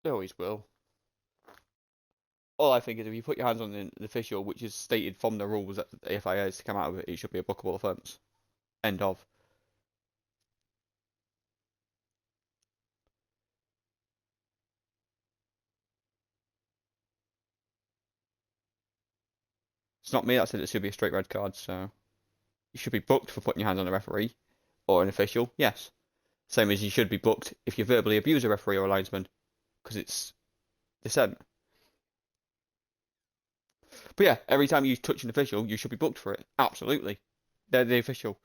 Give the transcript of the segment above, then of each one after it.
They always will. All I think is if you put your hands on an official, which is stated from the rules that the FIA has to come out of it, it should be a bookable offence. End of. It's not me that said it should be a straight red card, so you should be booked for putting your hands on a referee or an official, yes. Same as you should be booked if you verbally abuse a referee or a linesman, because it's dissent. But yeah, every time you touch an official, you should be booked for it. Absolutely. They're the official.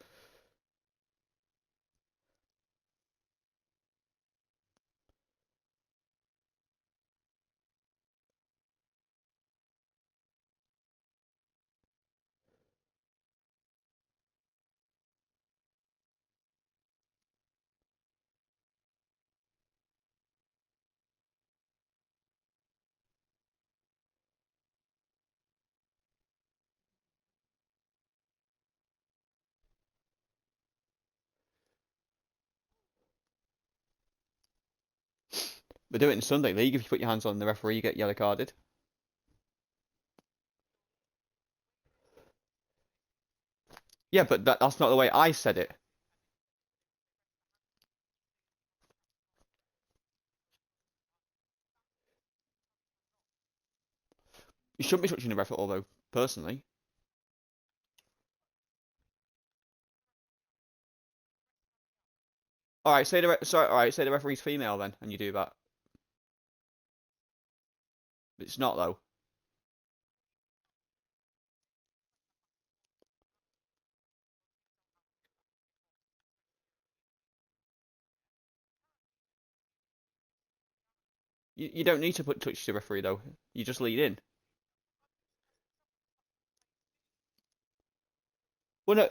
They do it in Sunday League. If you put your hands on the referee, you get yellow carded. Yeah, but that's not the way I said it. You shouldn't be touching the ref at all, though, personally. All right, say the referee's female then, and you do that. It's not though. You don't need to touch the referee though. You just lead in. Well, no.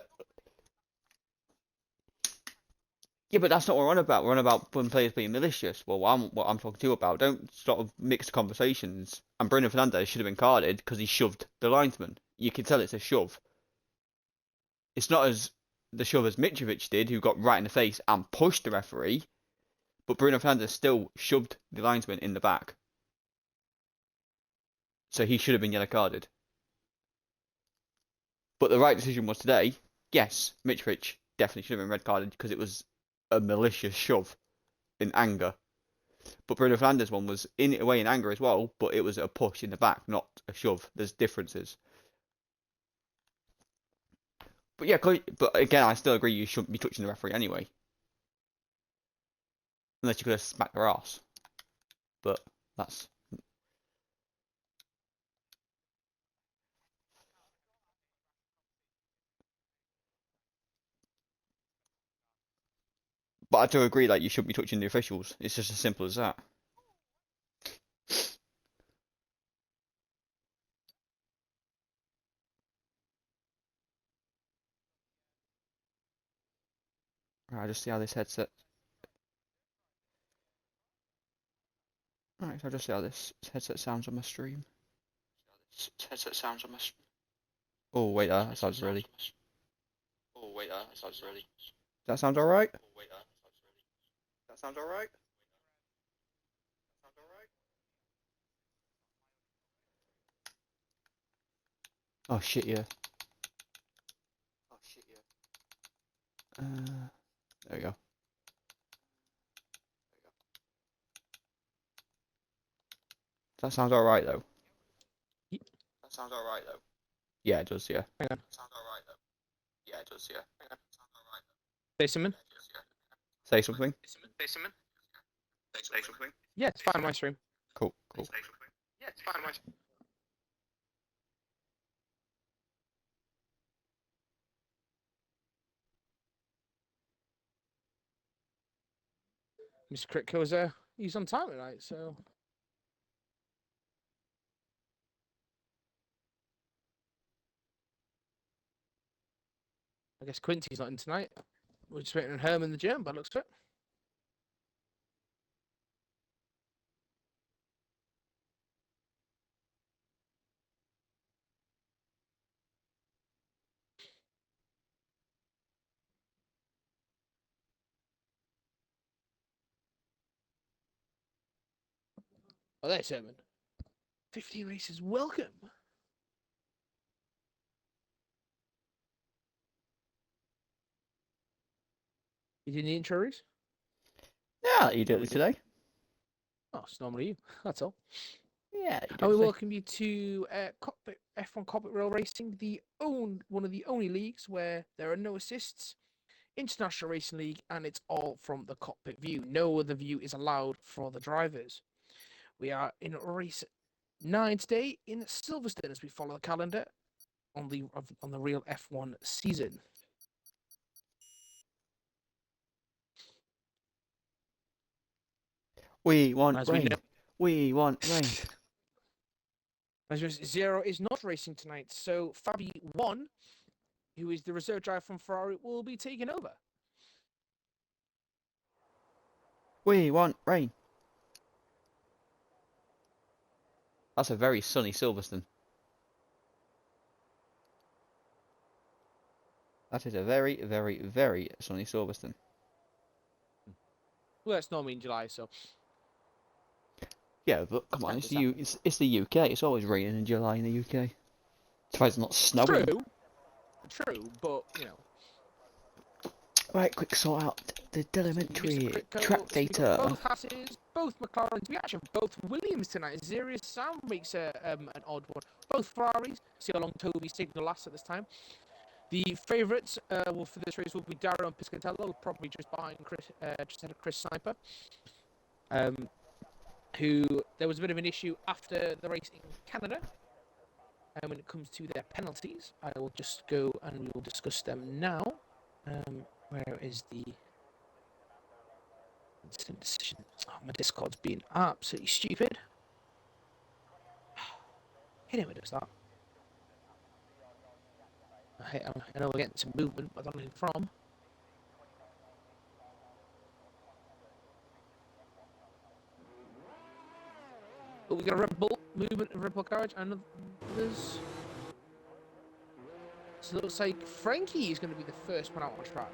Yeah, but that's not what we're on about. We're on about when players being malicious. Well, what I'm talking to you about. Don't sort of mix conversations. And Bruno Fernandes should have been carded because he shoved the linesman. You can tell it's a shove. It's not as the shove as Mitrovic did, who got right in the face and pushed the referee. But Bruno Fernandes still shoved the linesman in the back. So he should have been yellow carded. But the right decision was today. Yes, Mitrovic definitely should have been red carded because it was a malicious shove in anger. But Bruno Fernandes' one was in a way in anger as well, but it was a push in the back, not a shove. There's differences. But yeah, but again, I still agree you shouldn't be touching the referee anyway. Unless you could have smacked their ass. But that's... But I do agree that you shouldn't be touching the officials. It's just as simple as that. Alright, just see how this headset... Alright, so I'll just see how this headset sounds on my stream. Oh, wait, that sounds really... That sounds alright? That sounds alright? Oh shit, yeah. There we go. That sounds alright though. Yeah, it does, yeah. Hang on. Say something? Say something? Yeah, it's fine on my stream. Cool. Mr. Critco's he's on time tonight, so I guess Quincy's not in tonight. We're just waiting on Herman in the gym, but looks fit. Oh, there's Herman. 15 races, welcome. You did the intro race? Yeah, you did it today. Oh, it's normally you. That's all. Yeah, you did And we it today. welcome you to cockpit F1 Cockpit Rail Racing, one of the only leagues where there are no assists, International Racing League, and it's all from the cockpit view. No other view is allowed for the drivers. We are in race 9 today in Silverstone as we follow the calendar on the real F1 season. We want As we rain. know, We want rain. as Zero is not racing tonight, so Fabi 1, who is the reserve driver from Ferrari, will be taking over. We want rain. That's a very sunny Silverstone. That is a very, very, very sunny Silverstone. Well, it's normally in July, so Yeah, but come on, it's the UK. It's always raining in July in the UK. As far as it's not snowing. True, but you know. Right, quick sort out the elementary track data. Both Hasses, both McLarens. We actually have both Williams tonight. Zerius Sam makes an odd one. Both Ferraris. See how long Toby's taking the last at this time. The favourites for this race will be Dario and Piscatello, probably just behind Chris, just ahead of Chris Sniper. Who there was a bit of an issue after the race in Canada. And when it comes to their penalties, I will just go and we will discuss them now. Where is the instant decision? Oh, my Discord's being absolutely stupid. It never does that. I know we're getting some movement, but I don't know who from. But we got a Red Bull movement and Red Bull Garage and others. So it looks like Frankie is going to be the first one out on track.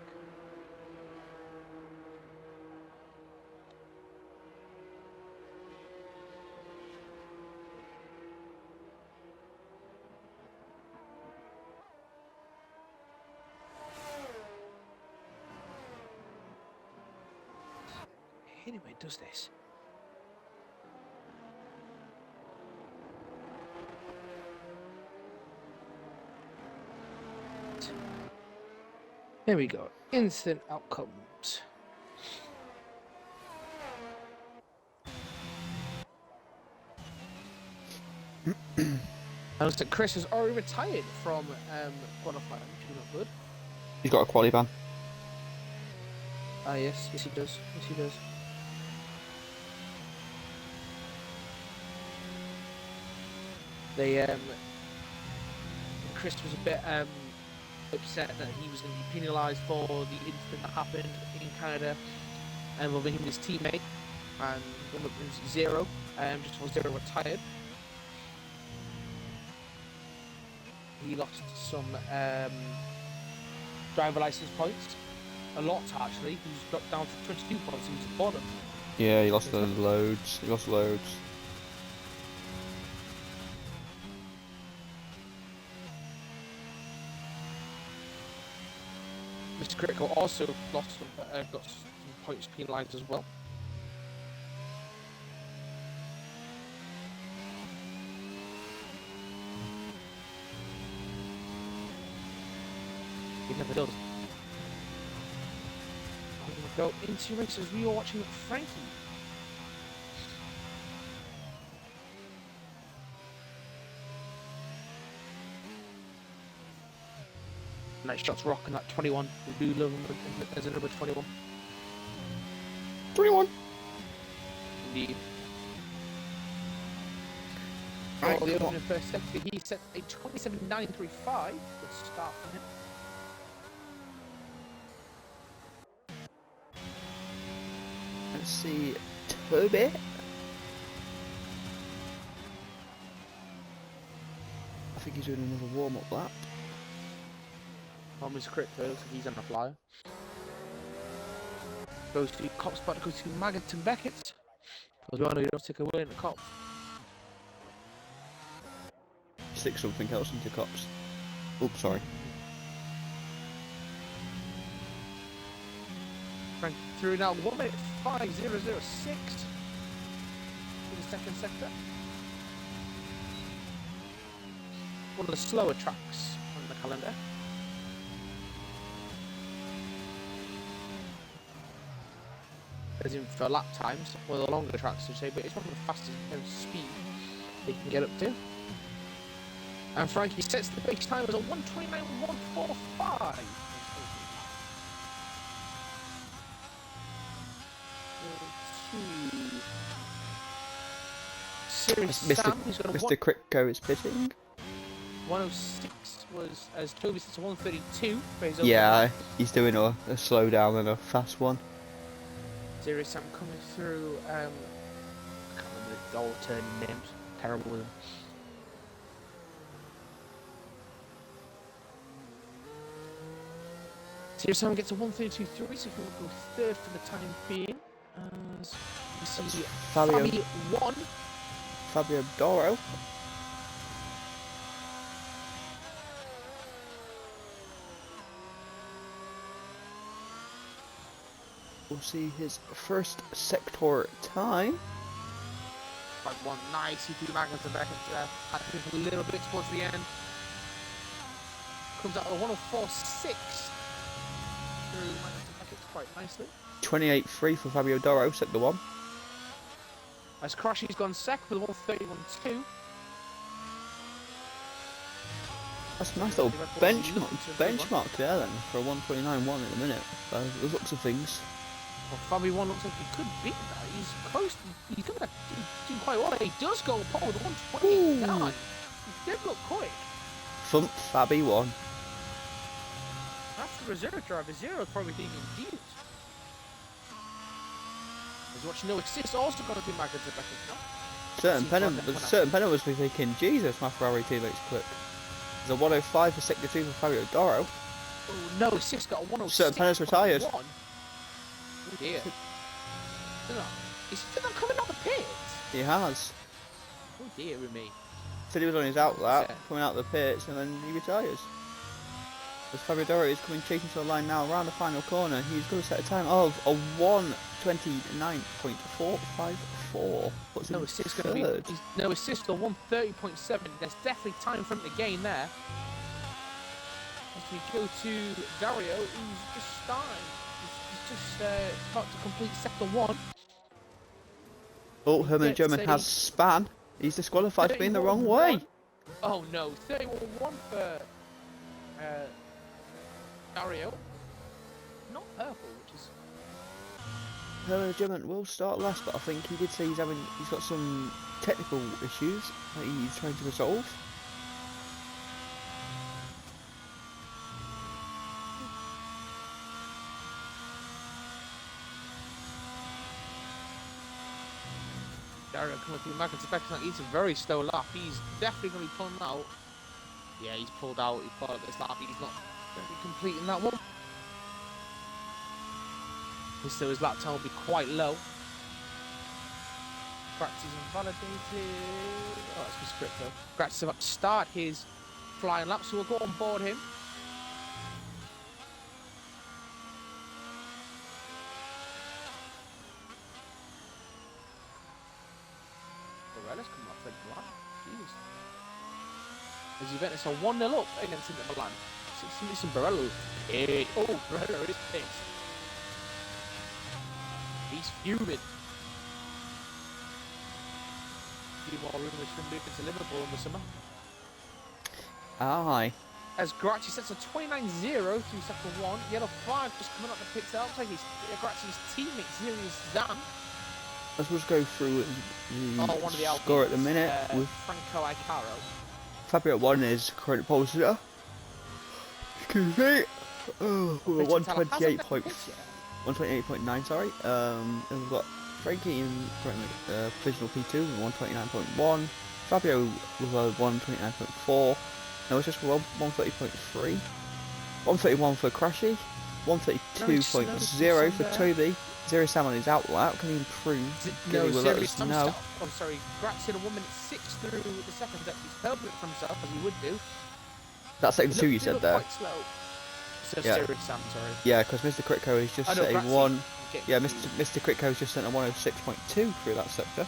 Anyway, it does this. There we go. Instant outcomes. I looks like Chris has already retired from qualifying, which is not good. He's got a quali ban. Ah, yes, he does. Yes, he does. They Chris was a bit upset that he was going to be penalised for the incident that happened in Canada involving him and his teammate, and one of them was Zero, just before Zero retired. He lost some driver license points, a lot actually. He's dropped down to 22 points. He was at the bottom. Yeah, he lost loads. He lost loads. Mr. Critical also lost some, got some points penalised as well. He never does. I'm going to go into races. We are watching Frankie. Nice shots rocking that 21. We do love him as a number 21. 21. Indeed. Right, The opening first sector, he set a 27.935. Good start for him. Let's see, Toby. I think he's doing another warm-up lap. On his crit though, looks like he's on the flyer. Goes to Cop Spot, goes to Maggot and Beckett. Because we all know you don't stick a wheel into cops. Stick something else into cops. Oops, sorry. Frank through now 1 minute 5006 in the second sector. One of the slower tracks on the calendar. As in for lap times, one of the longer tracks to say, but it's one of the fastest speed they can get up to. And Frankie sets the base time as a 1:29.145. Series Sam, who's got a Mr. Critco is pitting. 106 was as Toby sits a 132. Yeah, he's doing a slow down and a fast one. Series Sam coming through. I can't remember the all turning names. Terrible with them. Series Sam gets a 132.3, so he'll go third for the time being. As we see Fabio 1. Fabio Doro. We'll see his first sector time. 5-1, nice. He threw Magnus and back a little bit towards the end. Comes out at 104.6. Through Magnus and Beckett quite nicely. 28.3 for Fabio Doro, sector 1. As Crashy's gone sec with 131.2. That's a nice little benchmark there then for a 129.1 in a minute. The looks of things. Well, Fabio 1 looks like he could beat that. He's close. He's going to do quite well. He does go pole with 128.9. He did look quick. Thump Fabi 1. That's the reserve driver. Zero probably thinking deep. As watch no assist also going to do Magnus and Beckett now. Certain Penna was thinking, Jesus, my Ferrari teammate's quick. There's a 105 for sector 2 for Fabio Doro. Oh, no assist, got a 106. Certain Penna's retired. Oh dear. Is he not coming out the pits? He has. Oh dear me. Said he was on his out lap, coming out the pits, and then he retires. As Fabio Doro is coming chasing to the line now, around the final corner, he's going to set a time of a 1:29.454. What's no assist going to be? No assist for 1:30.7. There's definitely time for him to gain there. As we go to Dario, who's just starting. He's just about to complete sector 1. Oh, Herman German has span. He's disqualified for being the wrong way. Oh no, 31.1 for Dario. Not purple, which is. Herman German will start last, but I think he did say he's got some technical issues that he's trying to resolve. Dario coming through Magnus and Beckett. He's a very slow lap. He's definitely going to be pulling out. Yeah, he's pulled out. He pulled out this lap. He's not going to be completing that one. So his lap time will be quite low. Practice invalidated. Oh, that's his script though. Practice about to start his flying lap, so we'll go on board him. Let's come off the line. Jesus. As Juventus are 1-0 up against Inter Milan. Listen, Barello. Hey. Oh, Barello is pissed. He's fuming. A few more rumours from moving to Liverpool in the summer. Aye. As Grazzi sets a 29-0 through sector 1. Yellow 5 just coming up the pits. It looks like Grazzi's teammate, Zirius Zan. Let's just go through the score at the minute with Franco Icaro. Fabio 1 is current pole sitter. Excuse me. Oh, we're 128.9, sorry. And we've got Frankie in provisional P2 with 129.1. Fabio with a 129.4. No, it's just 130.3. 131 for Crashy. 132.0 for Toby. Zero Sam on his outlap. Can he improve? No, will let us know. Oh, sorry. Gratz in a 1:06 through the second step. He's held it for himself, as he would do. That's second two you said there. Quite slow. So yeah. Zero Sam, sorry. Yeah, because Mr. Critco is just set a one. Yeah, Mr. Critco has just sent a 106.2 through that sector.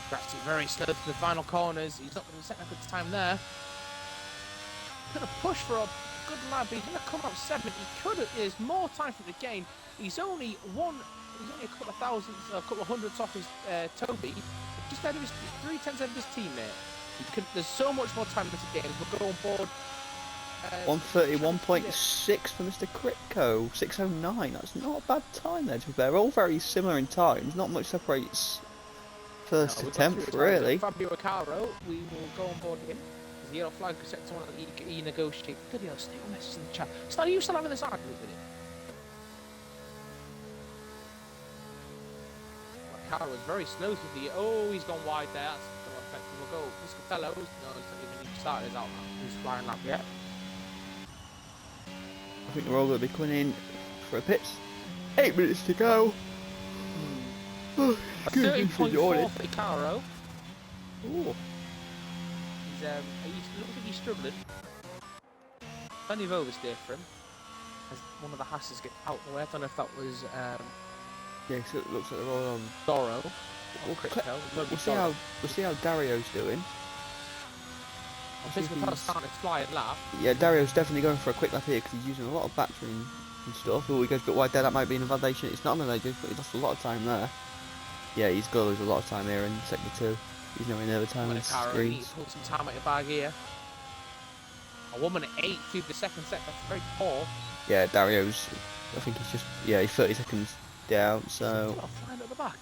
Gratz very slow to the final corners. He's not going to set a good time there. Going to push for a good lap. He's going to come up 7. He could have. There's more time for the gain. He's only a couple of thousandths, a couple of hundredths off his Toby. Just ahead of his 3/10 of his teammate. There's so much more time in this game. We'll go on board. 131.6 for Mr. Critco. 609. That's not a bad time there. To be fair, they're all very similar in times. Not much separates first to 10th, really. Fabio Caro, we will go on board him. The yellow flag set to one that he negotiate. Bloody hell, stay on message in the chat. So are you still having this argument with him? Well, Caro is very slow to the. Oh, he's gone wide there. That's going to affect him. We'll go. Piscatello. No, he's not even started his out now. He's flying lap yet. I think we're all going to be coming in for a pits. 8 minutes to go. 30.4 for Caro. Ooh. Looks like he's struggling. Plenty of oversteer for him. As one of the Hasses get out the way. I don't know if that was. Yeah, so it looks like they're all on. Doro. We'll see how Dario's doing. I think we're starting to fly and lap. Yeah, Dario's definitely going for a quick lap here because he's using a lot of battery and stuff. Oh, he goes a bit wide there. That might be an invalidation. It's not an invalidation, but he lost a lot of time there. Yeah, he's got to lose a lot of time here in sector 2. He's nowhere near the time on his screens. Pull some time out your bag here. A 1:08 through the second set. That's very poor. Yeah, Dario's. I think he's just. Yeah, he's 30 seconds down. So. Flying at the back.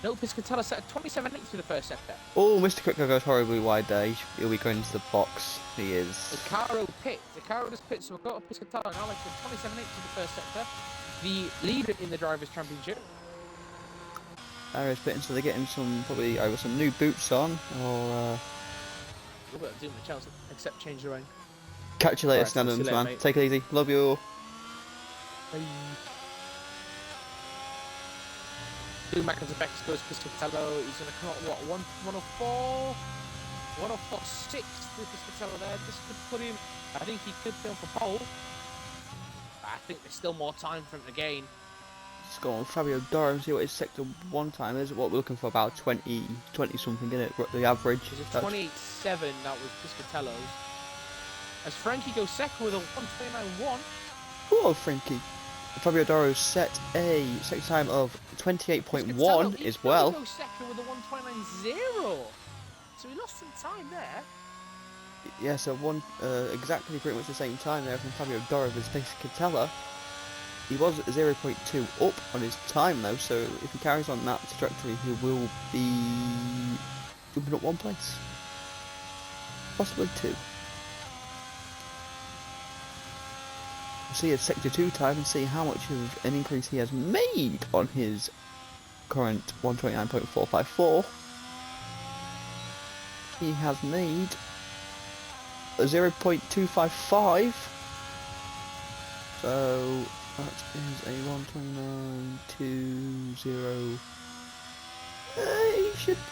No, Piscatella set at 27.8 through the first sector. Oh, Mr. Critco goes horribly wide there. He'll be going into the box. He is. Caro pits. Caro just pits. So we've got Piscatella now like 27.8 through the first sector. The leader in the Drivers' Championship. Dario's pitting, so they're getting probably either some new boots on or. We'll be doing the chance except change the rain. Catch you later, Snellums, man. Mate. Take it easy. Love you all. Bye. Blue Mackens of Bex goes Piscatello. He's going to come out, what, 104? 104.6 with Piscatello there. This could put him, I think he could film for pole. I think there's still more time for him to gain. Let's go on Fabio Doro and see what his sector 1 time is. What we're looking for, about 20 something, isn't it? The average. It's a 28.7, that was Piscatello's. As Frankie goes second with a 129.1. Oh, Frankie. Fabio Doro set a sector time of 28.1 as well. He goes second with a 129.0. So he lost some time there. Yeah, so exactly pretty much the same time there from Fabio Doro as Piscatella. He was 0.2 up on his time though, so if he carries on that trajectory, he will be jumping up 1 place. Possibly 2. We'll see his sector 2 time and see how much of an increase he has made on his current 129.454. He has made a 0.255. So that is a 129.20.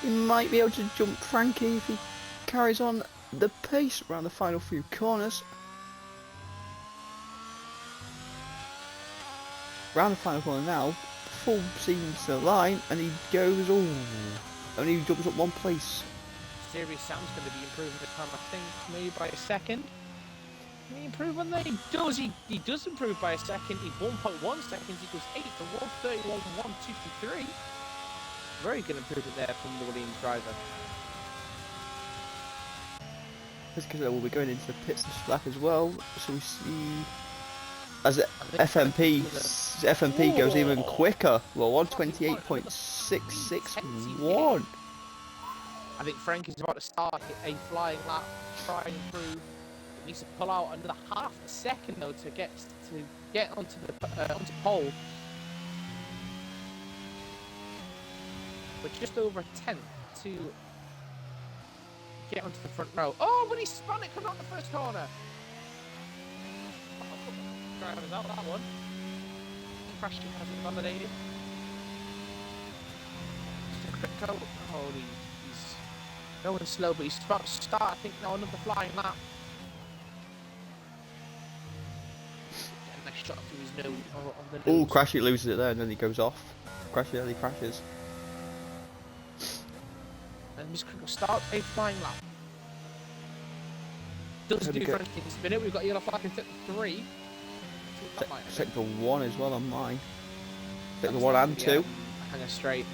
He might be able to jump Frankie if he carries on the pace around the final few corners. Round the final corner now, full steam to the line, and he goes, only jumps up 1 place. Serious Sam's going to be improving the time, I think, maybe by a second. Can he improve on that? He does. He does improve by a second. He's 1.1 seconds. He goes 8 to 131.123. Very good improvement there from the Williams driver. That's because we'll be going into the pits this lap as well. So we see as FMP goes even quicker. Well, 128.661. I think Frankie's about to start a flying lap, try and improve. He needs to pull out another half a second though to get onto the onto pole. But just over a 10th to get onto the front row. Oh, but he spun it coming out the first corner. drivers out that one. Crashed and hasn't validated. Crypto. Oh, he's going slow, but he's about to start. I think now another flying lap. Getting a shot through his nose. Of the nose. Oh, Crashy loses it there, and then he goes off. Crashy nearly crashes. And Mr. Crypto starts a flying lap. Does do French in this minute. We've got yellow flag in sector 3. Sector 1 as well on mine. Sector 1 and 2. Hang straight.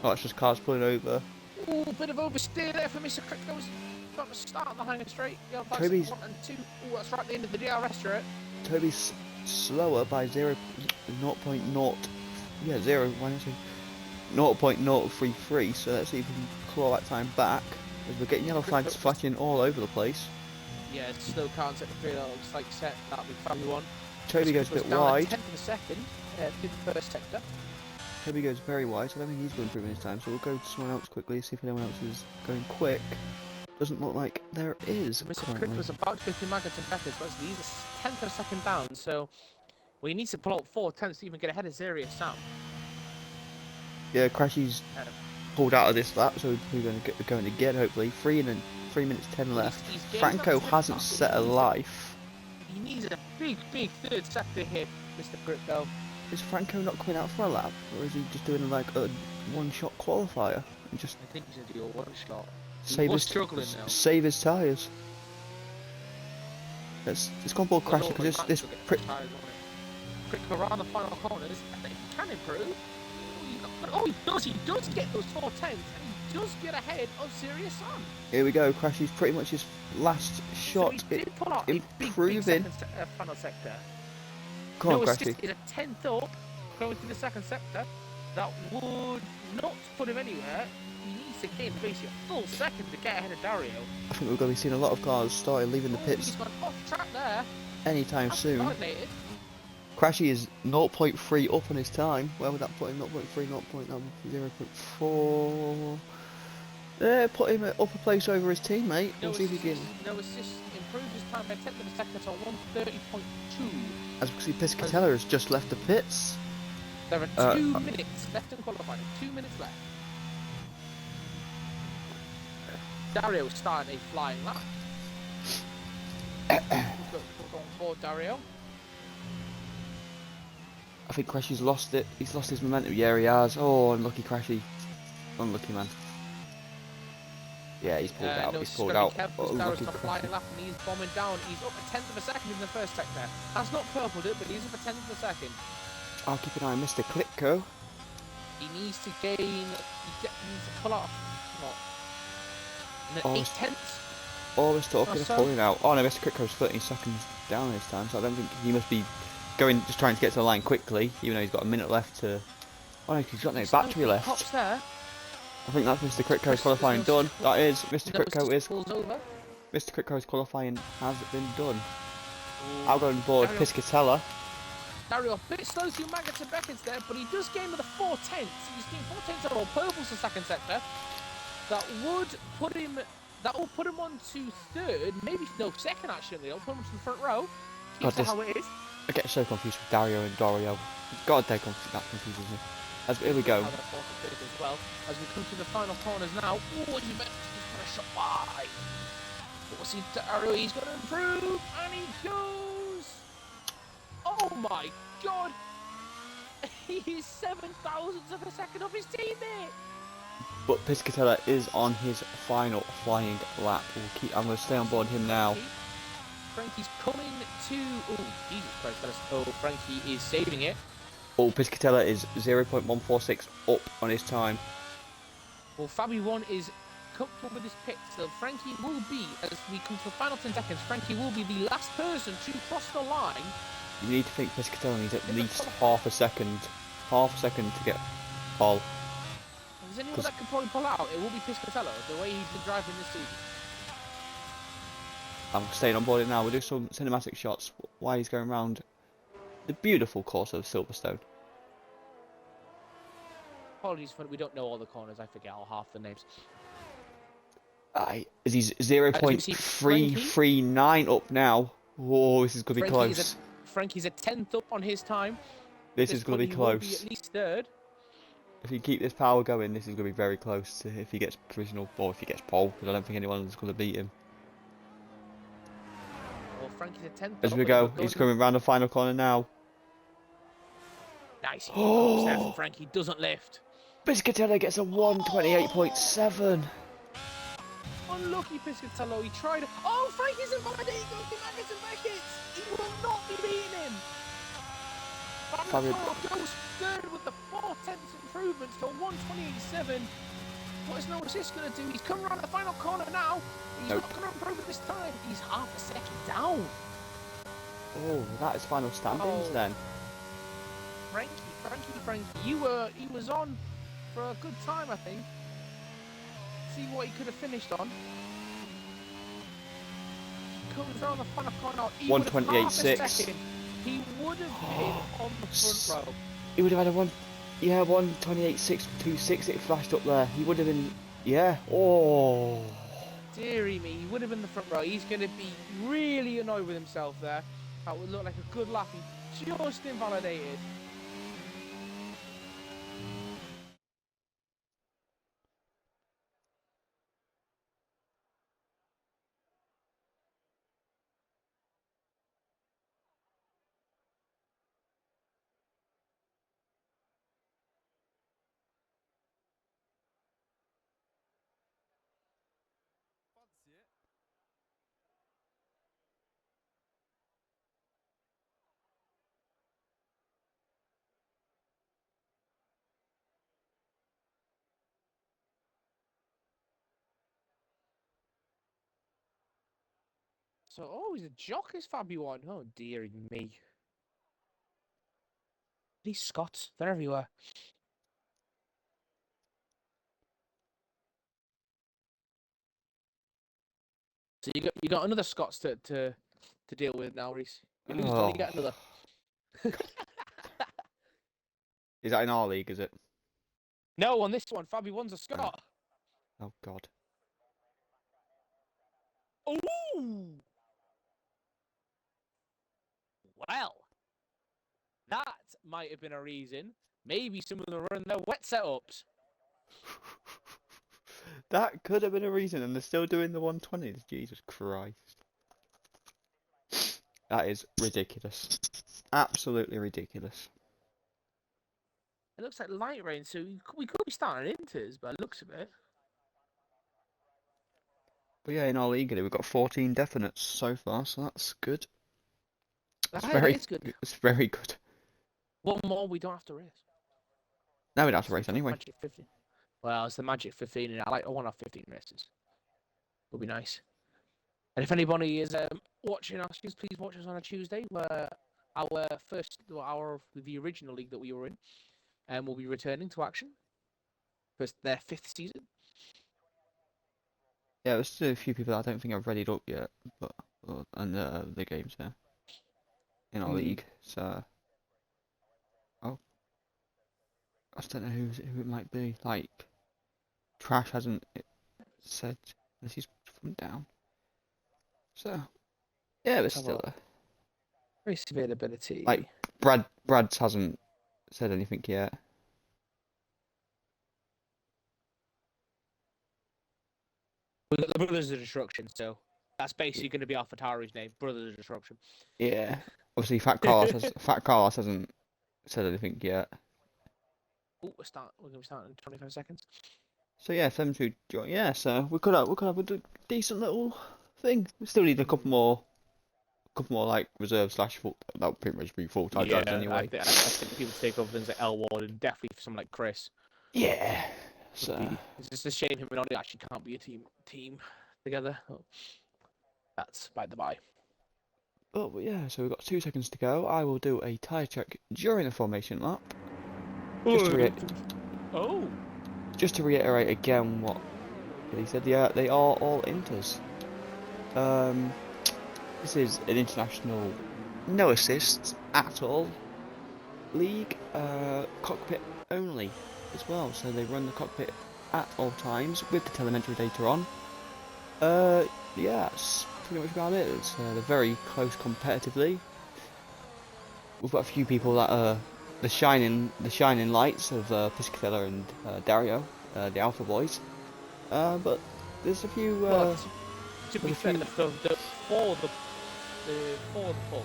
Oh, it's just cars pulling over. Ooh, bit of oversteer there for Mr. Crypto. Was about to start on the hanger straight. Yellow flags Toby's 1 and 2. Ooh, that's right at the end of the DRS turret. Toby's slower by 0.0. Yeah, 0.033. So let's see if we can claw that time back. As we're getting yellow flags flashing all over the place. Yeah, it's slow car in sector 3. That looks like set. That'll be family 1. Toby goes a bit wide. 10th of a second through the first sector. Toby goes very wide, so I don't think he's going to improve in his time. So we'll go to someone else quickly, see if anyone else is going quick. Doesn't look like there is. Mr. Crick was about to go through Maggots and Beckers, but he's a 10th of a second down, so we need to pull up 4 tenths to even get ahead of Zaria Sam. Yeah, Crashy's pulled out of this lap, so we're going to get hopefully 3 minutes 10 left. Franco hasn't set a life. He needs a big third sector here, Mr. Crypto. Is Franco not coming out for a lap, or is he just doing like a one-shot qualifier and just? I think he's gonna do a one-shot. Save his tyres. Let's go on board Crashy because this Crypto around the final corners, and they can improve. Oh, he does get those 4 tenths, and he does get ahead of Serious Sam. Here we go, Crashy's pretty much his last shot. So he did pull out improving. A big final sector. Come on, Crashy. Is a 10th up, going to the second sector. That would not put him anywhere. He needs to gain basically a full second to get ahead of Dario. I think we're going to be seeing a lot of cars starting leaving the pits. He's gone off track there. Anytime soon. Validated. Crashy is 0.3 up on his time. Where would that put him? 0.3, 0.4. There, put him at upper place over his teammate. We'll see if he can. No assist. Improves his time by 10th of a second to 1:30.2. As we can see, Piscatella has just left the pits. There are 2 minutes left in qualifying. 2 minutes left. Dario is starting a flying lap. We'll go on board Dario. I think Crashy's lost it. He's lost his momentum. Yeah, he has. Oh, unlucky Crashy. Unlucky, man. Yeah, he's pulled out. He's pulled out. Dario's not flying lap and he's bombing down. He's up a 10th of a second in the first sector. That's not purpled it, but he's up a 10th of a second. I'll keep an eye on Mr. Klitko. He needs to gain. He needs to pull off. What? 8 tenths. All this talking of pulling out. Oh no, Mr. Klitko's 13 seconds down this time, so I don't think he must be just trying to get to the line quickly, even though he's got a minute left to. Oh no, he's got no battery left. Hops there. I think that's Mr. Critco's qualifying done. That is Mr. Critco is. Over. Mr. Critco's qualifying has been done. I'll go on board Piscatella. Dario a bit slow through Maggots and Beckers there, but he does gain with a 4 tenths. He's gained 4 tenths out of all purples the second sector. That would put him. That will put him on to third, maybe no second actually. It'll put him to the front row. Keeps it how it is. I get so confused with Dario and Dario. God, that confuses me. Here we go. As well as we come to the final corners now. Oh, he's got a shot wide. But we'll see Dario. He's going to improve, and he goes. Oh my God! He's 7,000ths of a second off his teammate. But Piscatella is on his final flying lap. I'm going to stay on board him now. Frankie's coming to. Oh, Jesus Christ! Oh, Frankie is saving it. Oh, Piscatella is 0.146 up on his time. Well, Fabi1 is comfortable with his pit, so Frankie will be, as we come to the final 10 seconds, Frankie will be the last person to cross the line. You need to think Piscatella needs at least half a second to get pole. If there's anyone that can probably pull out, it will be Piscatella, the way he's been driving this season. I'm staying on board it now. We'll do some cinematic shots while he's going around the beautiful course of Silverstone. Apologies for we don't know all the corners. I forget all half the names. Is he's 0.339 up now? Oh, this is going to be close. Frankie's a 10th up on his time. This is going to be He will be close. at least third. If you keep this power going, this is going to be very close to if he gets provisional or if he gets pole, because I don't think anyone is going to beat him. Well, Frankie's a 10th. As we go, he's coming round the final corner now. Nice, he pops there from Frankie, doesn't lift. Piscatella gets a 1:28.7. Unlucky Piscatello, he tried. Oh, Frankie's invalidated, he goes to Maggots and Beckett. He will not be beating him. Goes third with the 4/10 improvements to 1:28.7. What is no assist going to do? He's coming around the final corner now. He's not going to improve it this time. He's half a second down. Oh, that is final standings then. Frankie, he was on for a good time, I think. See what he could have finished on. Comes around the final corner. 1:28.6. He would have been on the front row. He would have had a 1:28.626. It flashed up there. He would have been, yeah. Oh. Deary me, he would have been the front row. He's going to be really annoyed with himself there. That would look like a good lap. He just invalidated. So, oh, he's a jock, is Fabi1. Oh, dear me. These Scots, they're everywhere. So you got another Scots to deal with now, Reese. You lose one, you get another. Is that in our league, is it? No, on this one, Fabi1's a Scot. Oh, God. Ooh! Well, that might have been a reason. Maybe some of them are running their wet setups. That could have been a reason, and they're still doing the 120s. Jesus Christ. That is ridiculous. Absolutely ridiculous. It looks like light rain, so we could be starting inters, but it looks a bit. But yeah, in our league, we've got 14 definites so far, so that's good. It's good. It's very good. One more, we don't have to race. Now we don't have to race anyway. Magic 15. Well, it's the Magic 15, and I want to have 15 races. It'll be nice. And if anybody is watching us, please watch us on a Tuesday, where our first hour of the original league that we were in, and we'll be returning to action for their 5th season. Yeah, there's still a few people that I don't think I've readied up yet, but and the games there in our league. So, oh, I just don't know who it might be. Like, Trash hasn't said unless he's from down. So, yeah, there's still a race availability. Like Brad's hasn't said anything yet. We've got the Brothers of Destruction, so that's basically going to be AlphaTauri's name, Brothers of Destruction. Yeah, obviously Fat Carlos hasn't said anything yet. Oh, we're going to be starting in 25 seconds. So yeah, them two join. Yeah, so we could have a decent little thing. We still need a couple more like reserve / full. That would pretty much be full-time drivers anyway. I think people take over things like Elward and definitely for someone like Chris. Yeah. So it's just a shame him and Ollie actually can't be a team together. That's by the by. Oh, but yeah, so we've got 2 seconds to go. I will do a tyre check during the formation lap. Just to reiterate again what he said, they are all inters. This is an international, no assists at all league, cockpit only as well. So they run the cockpit at all times with the telemetry data on. Yeah, it's pretty much about it. They're very close competitively. We've got a few people that are the shining lights of Piscatella and Dario, the Alpha Boys. But there's a few. But to be there's a fair, few-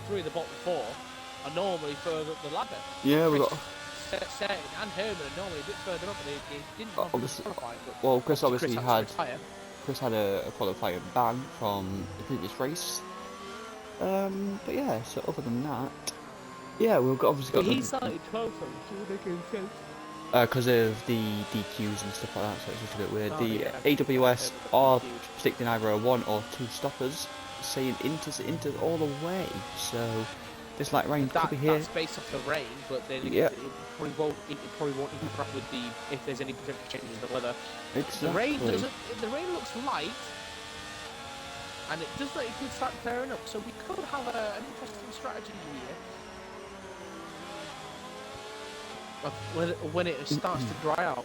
three of the bottom four are normally further up the ladder. Yeah, we've got. Setting and Herman are normally a bit further up, and they didn't Obviously, qualify. But well, Chris obviously had. to retire. Chris had a qualifying ban from the previous race. But yeah, so other than that, yeah, we've got obviously got. He started 12th, so it would make sense. Because of the DQs and stuff like that, so it's just a bit weird. Oh, The yeah. AWS are DQs. predicting either a 1 or 2 stoppers, saying Inter all the way. So this light rain could be here. That's based off the rain, but then Yeah. it probably won't interact with if there's any potential changes in the weather. Exactly. The rain looks light, and it does look like it could start clearing up. So we could have an interesting strategy here. When it starts to dry out.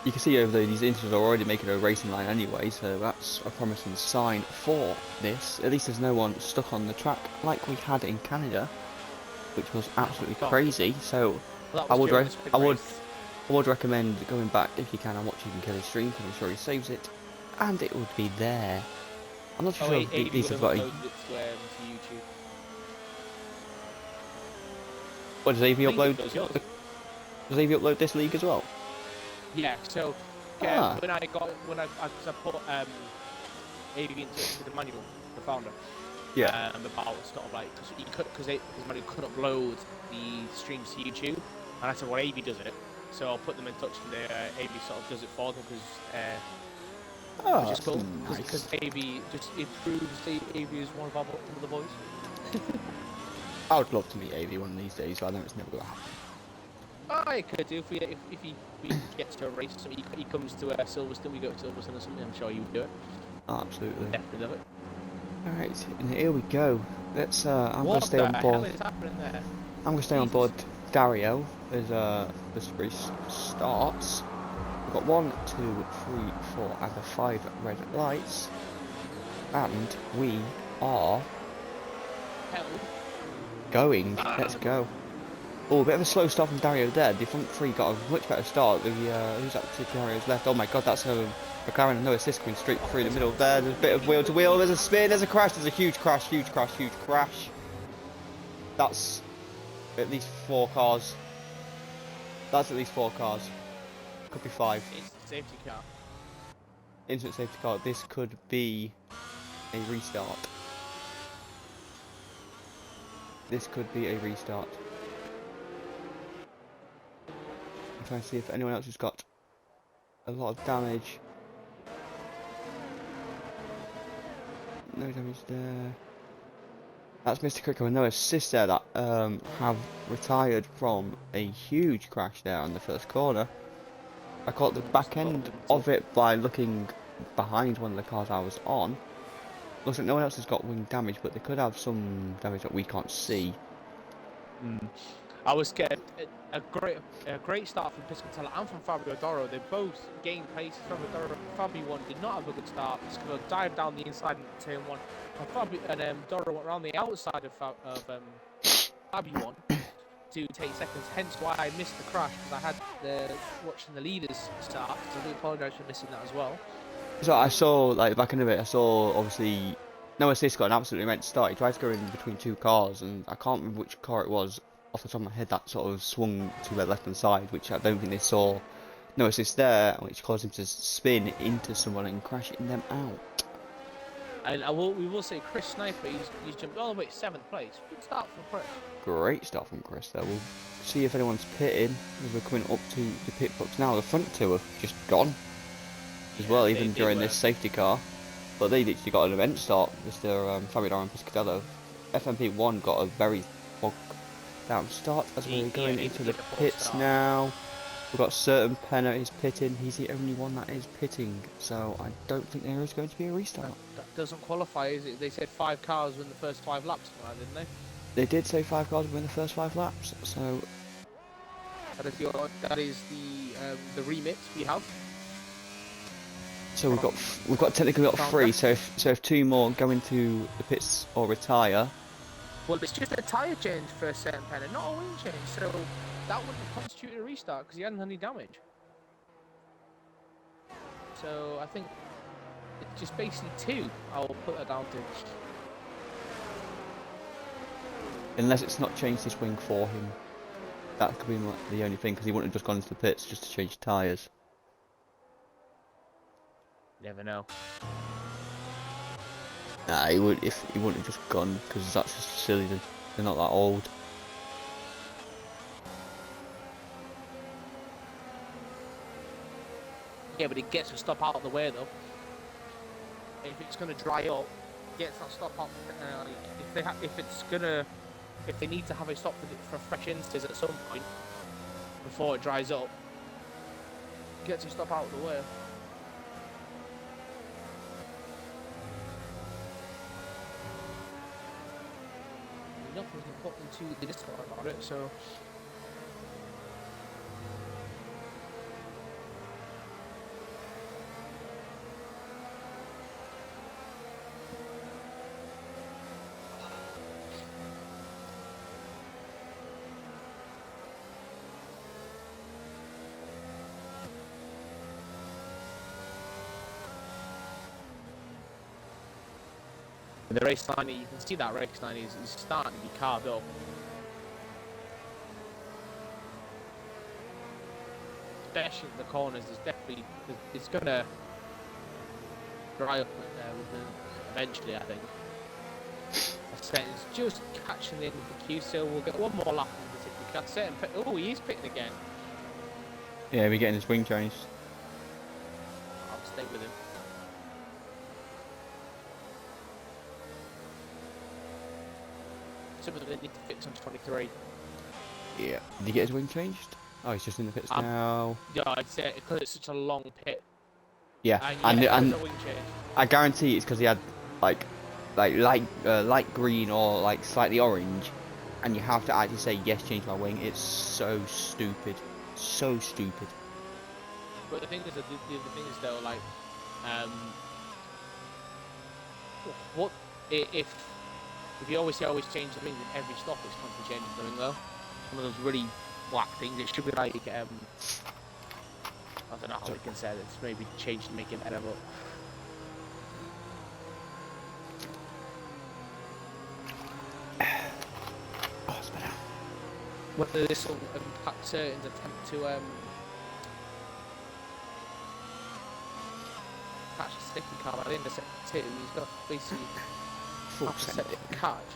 You can see over there, these Inters are already making a racing line anyway, so that's a promising sign for this. At least there's no one stuck on the track like we had in Canada, which was absolutely crazy. So I would recommend going back if you can and watching Kelly's stream, because I'm sure he saves it, and it would be there. I'm not sure if these have got a... What, does AV upload? Does AV upload this league as well? Yeah, so when I put AV into the manual, the founder, about sort of like because his manual couldn't upload the streams to YouTube, and I said, well, AV does it, so I'll put them in touch, and AV sort of does it for them because which is cool because AV just improves. AV is one of the boys. I would love to meet AV one of these days, but I know it's never going to happen. I could do if he gets to a race, so he comes to Silverstone, we go to Silverstone or something. I'm sure you would do it. Oh, absolutely. Definitely do it. All right, and here we go. Let's. I'm going to stay on board. What the hell is happening there? I'm going to stay on board Dario as this race starts. We've got 1, 2, 3, 4, and 5 red lights, and we are going. Let's go. Oh, a bit of a slow start from Dario there. The front 3 got a much better start. Who's that particular Dario's left? Oh my god, that's a McLaren. No assist going straight through the middle there. There's a bit of wheel to wheel. There's a spin. There's a crash. There's a huge crash. Huge crash. Huge crash. That's at least 4 cars. That's at least 4 cars. Could be 5. It's the safety car. Instant safety car. This could be a restart. This could be a restart. I'm trying to see if anyone else has got a lot of damage. No damage there. That's Mr. Cricker with no assist there that have retired from a huge crash there on the first corner. I caught the back end of it by looking behind one of the cars I was on. Looks like no one else has got wing damage, but they could have some damage that we can't see. I was scared. A great start from Piscatella and from Fabio Doro. They both gained pace. Fabio 1 did not have a good start. Piscatella dived down the inside in turn 1. And Doro went around the outside of Fabio 1 to take seconds. Hence why I missed the crash, because I had watching the leaders start. So I do apologise for missing that as well. So I saw, like, back in a bit, I saw obviously no assist got an absolutely immense start. He tried to go in between 2 cars, and I can't remember which car it was off the top of my head that sort of swung to the left hand side, which I don't think they saw. No assist there, which caused him to spin into someone and crashing them out. And we will say Chris Sniper, he's jumped all the way to 7th place. Good start from Chris. Great start from Chris there. We'll see if anyone's pitting as we're coming up to the pit box now. The front 2 have just gone as well, even during this safety car. But they literally got an immense start. Mr. Fabio and Piscatella. FMP1 got a very bogged down start as we're going into the pits now. We've got certain Penna is pitting. He's the only one that is pitting, so I don't think there is going to be a restart. That doesn't qualify, is it? They said 5 cars win the first 5 laps, didn't they? They did say 5 cars win the first 5 laps, so that is the remit we have. So we've got technically got three. So if two more go into the pits or retire. Well, it's just a tyre change for a certain pen and not a wing change, so that wouldn't constitute a restart because he hadn't had any damage. So I think it's just basically two. I will put that down to. Unless it's not changed his wing for him. That could be the only thing, because he wouldn't have just gone into the pits just to change tyres. Never know. Nah, he wouldn't have just gone, because that's just silly. They're not that old. Yeah, but it gets to stop out of the way though. If it's gonna dry up, gets that stop out. If they need to have a stop for fresh insters at some point before it dries up, gets to stop out of the way. Nothing's important to the Discord about it, so. The race line, you can see that race line is starting to be carved up. Especially in the corners, it's gonna dry up eventually, I think. It's just catching the end of the queue, so we'll get one more lap in the city car set. Oh, he is pitting again. Yeah, we're getting his wing changed. I'll stay with him. Some of them need to fix on 23. Yeah. Did he get his wing changed? Oh, he's just in the pits now. Yeah, I'd say because it's such a long pit. Yeah, and wing change. I guarantee it's because he had like light green or like slightly orange, and you have to actually say yes, change my wing. It's so stupid, so stupid. But the thing is, the thing is though, like, what if you always change the wing with every stop, it's constantly changing the wing though. One of those really black things. It should be like I don't know how we can say it. It's maybe change to make it better, but. Oh, it's better. Whether this will impact Certain's attempt to catch a safety car by the end of sector 2, he's got basically half a set catch.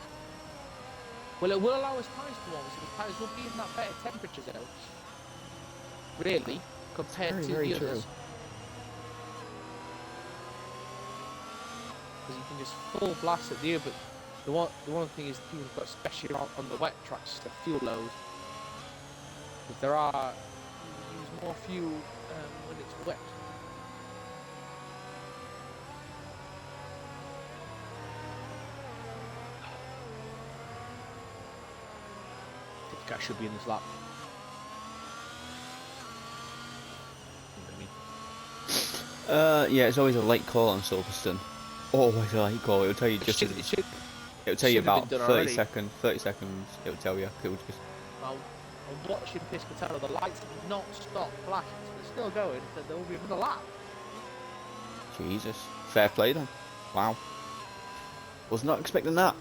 Well, it will allow his tyres to warm, so the tyres will be in that better temperature zone. Really, compared to the others. Because you can just full blast at the other. The one thing is people have got, especially on the wet tracks, the fuel load. If there are, you use more fuel when it's wet. This guy should be in this lap. Yeah, it's always a late call on Silverstone. Always a late call. It'll tell you just. It'll tell you about 30 seconds. 30 seconds. It'll tell you. It'll just. I'm watching Piscatella. The lights have not stopped flashing. So they're still going. So there will be another lap. Jesus. Fair play then. Wow. Was not expecting that.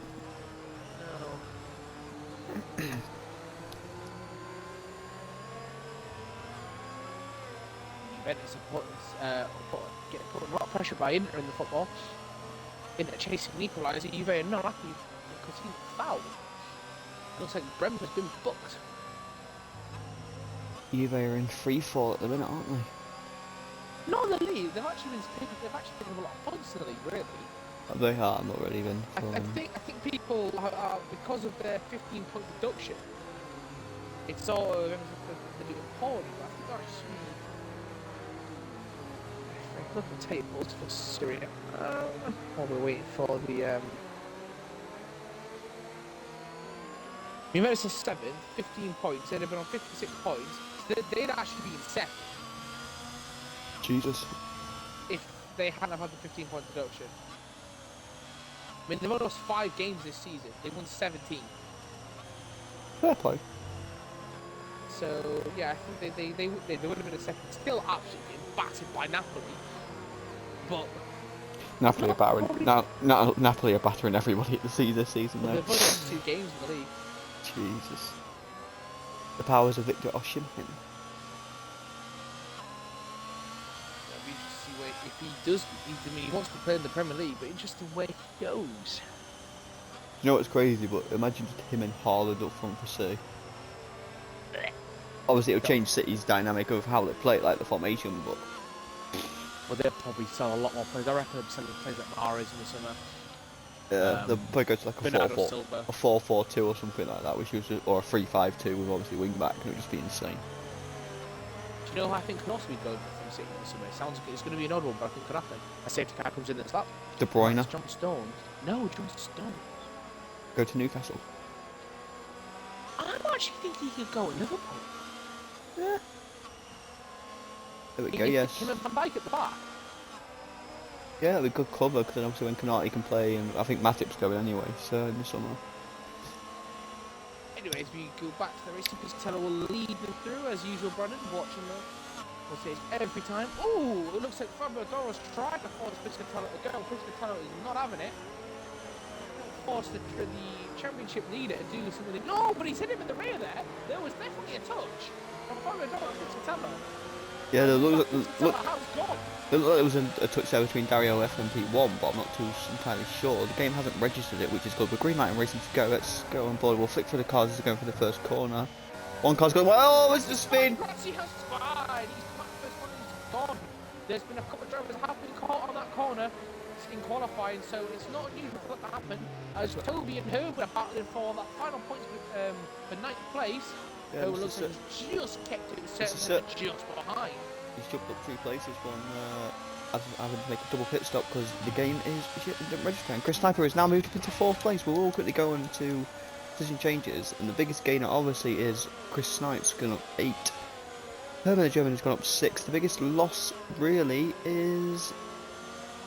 No. Juventus are putting a lot of pressure by Inter in the football. Inter chasing an equaliser. Juve are not happy because he's foul. Looks like Bremer's been booked. Juve are in free fall at the minute, aren't they? Not in the league. They've actually taken a lot of points in the league, really. They are not really been. I think people are because of their 15-point deduction. It's sort of they're appalling. But I think they're actually. Look at the tables for Syria. While we're waiting for the Juventus are 7th, 15 points. They'd have been on 56 points. So they'd actually be in 2nd. Jesus. If they hadn't have had the 15-point deduction. I mean, they've only lost 5 games this season. They won 17. Fair play. So yeah, I think they would have been a second. Still absolutely getting battered by Napoli. But Napoli are battering. Napoli are battering everybody this season. Well, Though. they've only lost 2 games in the league. Jesus. The powers of Victor Osimhen. We just see where if he does. I mean, he wants to play in the Premier League, but interesting where he goes. You know what's crazy? But imagine just him and Haaland up front for City. Obviously, it'll change City's dynamic of how they play, like the formation, but. Well, they'll probably sell a lot more players. I reckon they'll be selling players like Mahrez in the summer. They'll probably go to like a 4-4-2 or something like that, which was or a 3-5-2 with obviously wing back, and it would just be insane. Do you know who I think can also be going from City in the summer? It sounds like it's going to be an odd one, but I think it could happen. A safety car comes in and slap. De Bruyne. John Stones. No, John Stones. Go to Newcastle. I actually think he could go at Liverpool. Yeah. There we go. Yes. Him and Van Dijk at the back. Yeah, it'll be good cover because then obviously when Konate can play, and I think Matip's going anyway, so in the summer. Anyways, we go back to the racing. Piscatella will lead them through as usual. Brennan watching them. We'll say it's every time. Oh, it looks like Fabio Doro's tried to force Piscatella to go. Piscatella is not having it. Force the championship leader to do something. No, but he's hit him in the rear there. There was definitely a touch from Fabio Doro and Piscatella. Yeah, look, Gone. it looked like there was a touch there between Dario and FMP1, but I'm not too entirely sure. The game hasn't registered it, which is good. But green light and racing to go. Let's go on board. We'll flick for the cars as they're going for the first corner. One car's going, oh, it's the spin! He has spied. He's first one is gone. There's been a couple of drivers have been caught on that corner in qualifying, so it's not unusual for that to happen. As Toby and Herbert are battling for that final points for 9th place. Yeah, looks like he's just kept it just behind. He's jumped up 3 places from having to make a double pit stop because the game didn't register. And Chris Sniper is now moved up into 4th place. We'll all quickly go into position changes, and the biggest gainer obviously is Chris Snipes going up 8. Herman the German has gone up 6. The biggest loss really is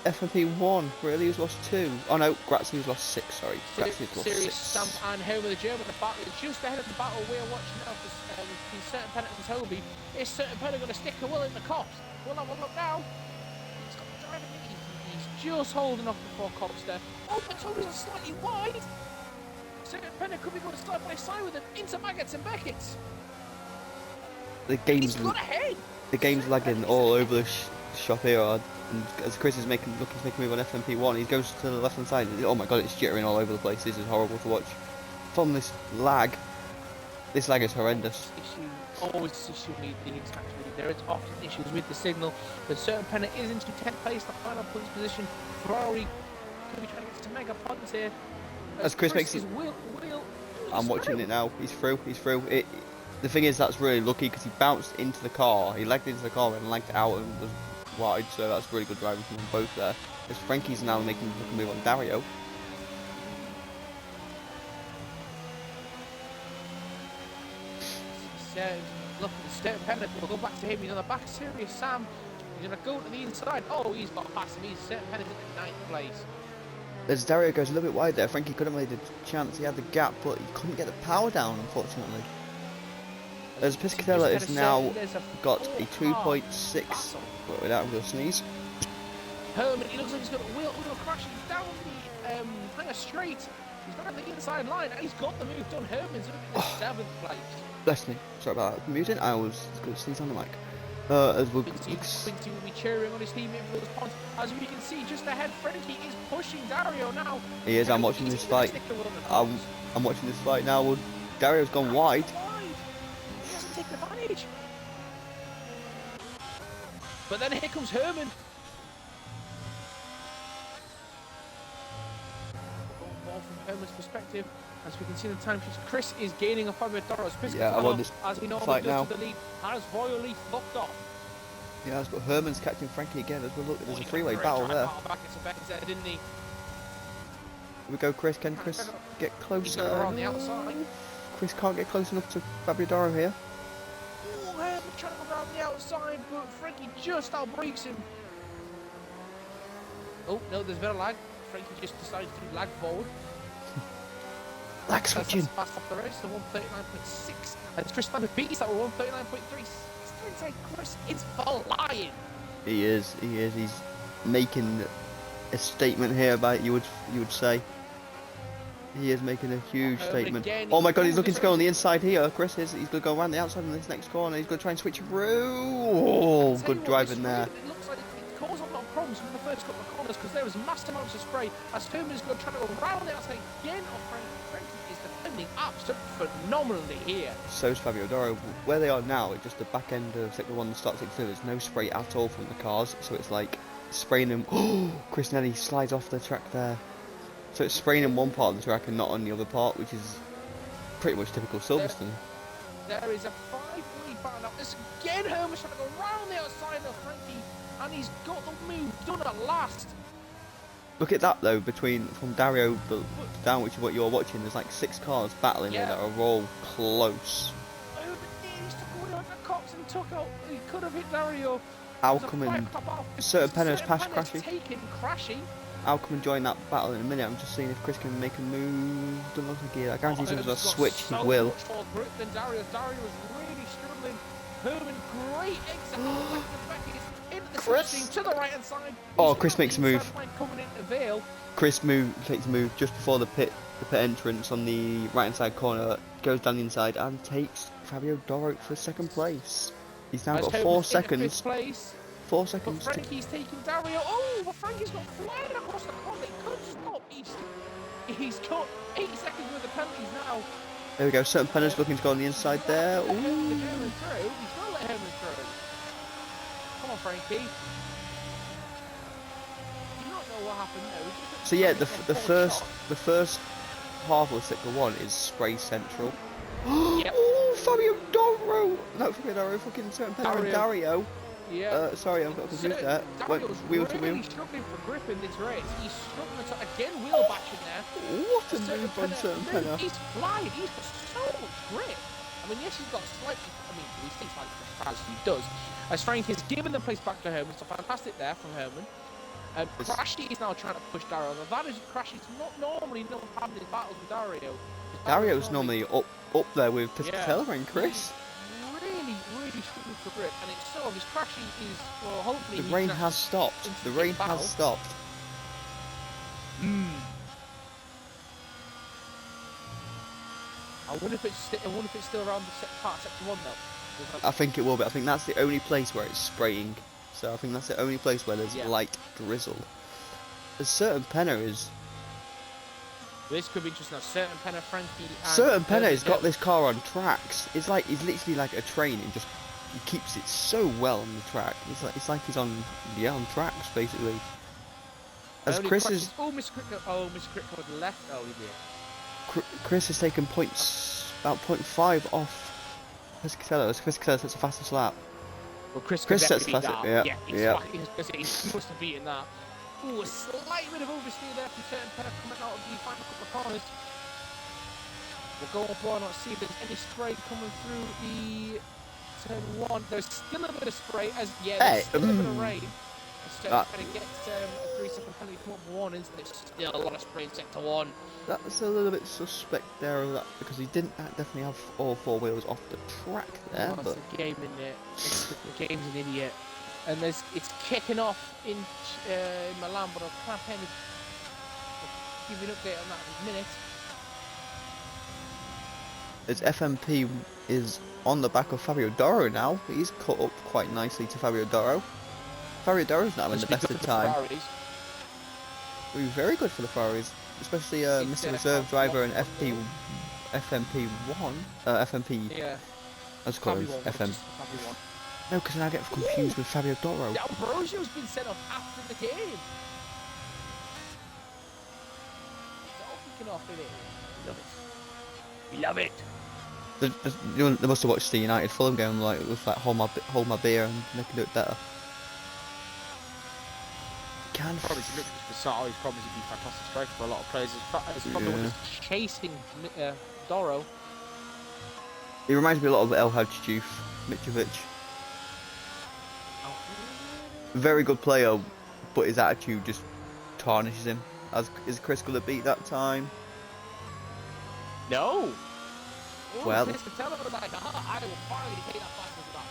FMP1, really, who's lost 2. Oh no, Grazzi's lost 6, sorry. Grazzi's lost 6. Stamp and Homer the German, the battle is just ahead of the battle we're watching now between Certain Pennant and Toby. Is Certain Pennant going to stick a will in the cops? We'll have a look now. He's got the driving lead. He's just holding off before cops there. Oh, but Toby's slightly wide. Certain Pennant could be going side by side with him into Maggots and Beckett's. The game's lagging all over the shop here. And as Chris is looking to make a move on FMP1, he goes to the left hand side. Oh my god, it's jittering all over the place. This is horrible to watch. From this lag is horrendous. Always issue with the actually. There is often issues with the signal. But Certain Pennant is into 10th place, the final points position. Ferrari could be trying to get to mega points here. As Chris makes his I'm watching it now. He's through. The thing is, that's really lucky because he bounced into the car. He legged into the car and legged out and was wide, so that's really good driving from them both there. As Frankie's now making a move on Dario. Look at the Certain Pennant. We'll go back to him. He's on the back. Serious Sam. He's going to go to the inside. Oh, he's got past him. He's Certain Pennant in 9th place. As Dario goes a little bit wide there, Frankie could have made a chance. He had the gap, but he couldn't get the power down, unfortunately. As Piscatella has now got a 2.6, but without a real sneeze. Herman, he looks like he's got a wheel crashing down the hangar straight. He's got on the inside line, and he's got the move done. Herman's in 7th place. Bless me. Sorry about that. Muted. I was going to sneeze on the mic. As we'll Quincy will be cheering on his teammate for those points. As we can see, just ahead, Frankie is pushing Dario now. He is. I'm watching this fight. I'm watching this fight now. Well, Dario's gone wide. He hasn't taken advantage. But then here comes Herman. Ball from Herman's perspective. As we can see in the time sheets, Chris is gaining a Fabio Doro's. Yeah, I'm on this as we know fight now. The lead has royally fucked off. Yeah, but Herman's catching Frankie again as we look. There's a 3-way battle there. Didn't he? Here we go, Chris. Can Chris get closer? On the outside. Chris can't get close enough to Fabio Doro here. Oh, Herman trying to go around the outside, but Frankie just outbreaks him. Oh, no, there's a bit of lag. Frankie just decided to lag forward. Lag switching. That's fast off the race, the 139.6. And Chris Stamper beats that with 139.3. Still inside Chris is flying. He is. He's making a statement here about you would say. He is making a huge statement. Again, Oh my god, he's looking to go on the inside here. Chris is. He's going to go around the outside in this next corner. He's going to try and switch through. Oh, good driving there. It looks like it caused a lot of problems with the first couple of corners because there was massive amounts of spray as Herman's going to try to go around the outside again. Frankie is defending absolutely phenomenally here. So is Fabio Doro. Where they are now, it's just the back end of sector 1 and start sector 2. There's no spray at all from the cars, so it's like spraying them. Oh, Chris Nelly slides off the track there. So it's spraying in one part of the track and not on the other part, which is pretty much typical Silverstone. There is a 5-3 battle now. This again, Herman's trying to go around the outside of Frankie, and he's got the move done at last. Look at that though, from Dario down, which is what you're watching. There's like 6 cars battling here that are all close. Oh, he's took away the Cox and took out. He could have hit Dario. Alcom and certain Penner's past crashing. Alcom and join that battle in a minute. I'm just seeing if Chris can make a move. Doesn't look like he. I guarantee if there's a switch, he will. Much more grip than Dario. Dario was really struggling. Herman, great exit. Chris to the right hand side. Oh, Chris makes a move. Coming into Vale. Chris takes a move just before the pit entrance on the right hand side corner. Goes down the inside and takes Fabio Doro for 2nd place. He's now got 4 seconds. 4 seconds. But Frankie's taking Dario. Oh, but Frankie's got flying across the corner. He could stop. He's got 8 seconds with the penalties now. There we go. Certain Penner's looking to go on the inside there. Ooh. He's going to let Herman through. Come on, Frankie. You don't know what happened though. So yeah, the first half of sector 1 is spray central. Yep. Oh, Fabio Doro! No, Fabio Doro, fucking certain Penner and Dario. Yeah. Sorry, I've got confused there. Dario's Wheel to wheel. Struggling for grip in this race. He's struggling to again wheel back in there. What a move on certain Penner. He's flying. He's got so much grip. I mean, yes, he's got slightly. I mean, he thinks like as he does. As Frank has given the place back to Herman, so fantastic there from Herman. Crashy is now trying to push Dario. The advantage of Crashy's not normally having his battles with Dario. Dario's normally up there with Piscatella and Chris. Really struggling for grip, and it's so obvious. Crashy is, well, hopefully. The rain has stopped. The rain has stopped. I wonder if it's still around the part of sector 1 though. I think it will be. I think that's the only place where it's spraying. So I think that's the only place where there's light drizzle. A certain Penner is. This could be interesting. Certain Penner, Frankie. Certain Penner has got this car on tracks. It's literally like a train. He keeps it so well on the track. It's like he's on tracks basically. As Chris is. Oh, Mr. Crick was left. Oh, he did. Chris has taken about 0.5 off Piscatella. As Piscatella sets a fastest lap. Well, Chris sets the fastest. Yeah. He must have beaten that. Ooh, a slight bit of oversteer there from certain Penner coming out of the final couple of corners. We'll go on board and see if there's any spray coming through the turn 1. There's still a bit of spray there's still a bit of rain. Penner gets a 3-second penalty from up 1, isn't it? Still a lot of spray in sector 1. That's a little bit suspect there of that because he didn't definitely have all 4 wheels off the track there. But the game in there. The game's an idiot. And it's kicking off in Milan, but I'll try and give you an update on that in a minute. As FMP is on the back of Fabio Doro now, he's caught up quite nicely to Fabio Doro. Fabio Doro's not having the best of time. We're very good for the Ferraris, especially Mr. Reserve Driver and FMP1. FMP. Yeah. Let's call him FM. No, because then I get confused with Fabio Doro. Ambrosio's been sent off after the game. It's all kicking off, isn't it? Love it. They must have watched the United Fulham game with hold my beer and they can do it better. Probably look at the start. He's probably be fantastic striker for a lot of players. It's probably one that's chasing Doro. He reminds me a lot of El Hadji Mitrovic. Very good player, but his attitude just tarnishes him. Is Chris going to beat that time? No. Well, Piscatella was like, I will finally take that fastest lap.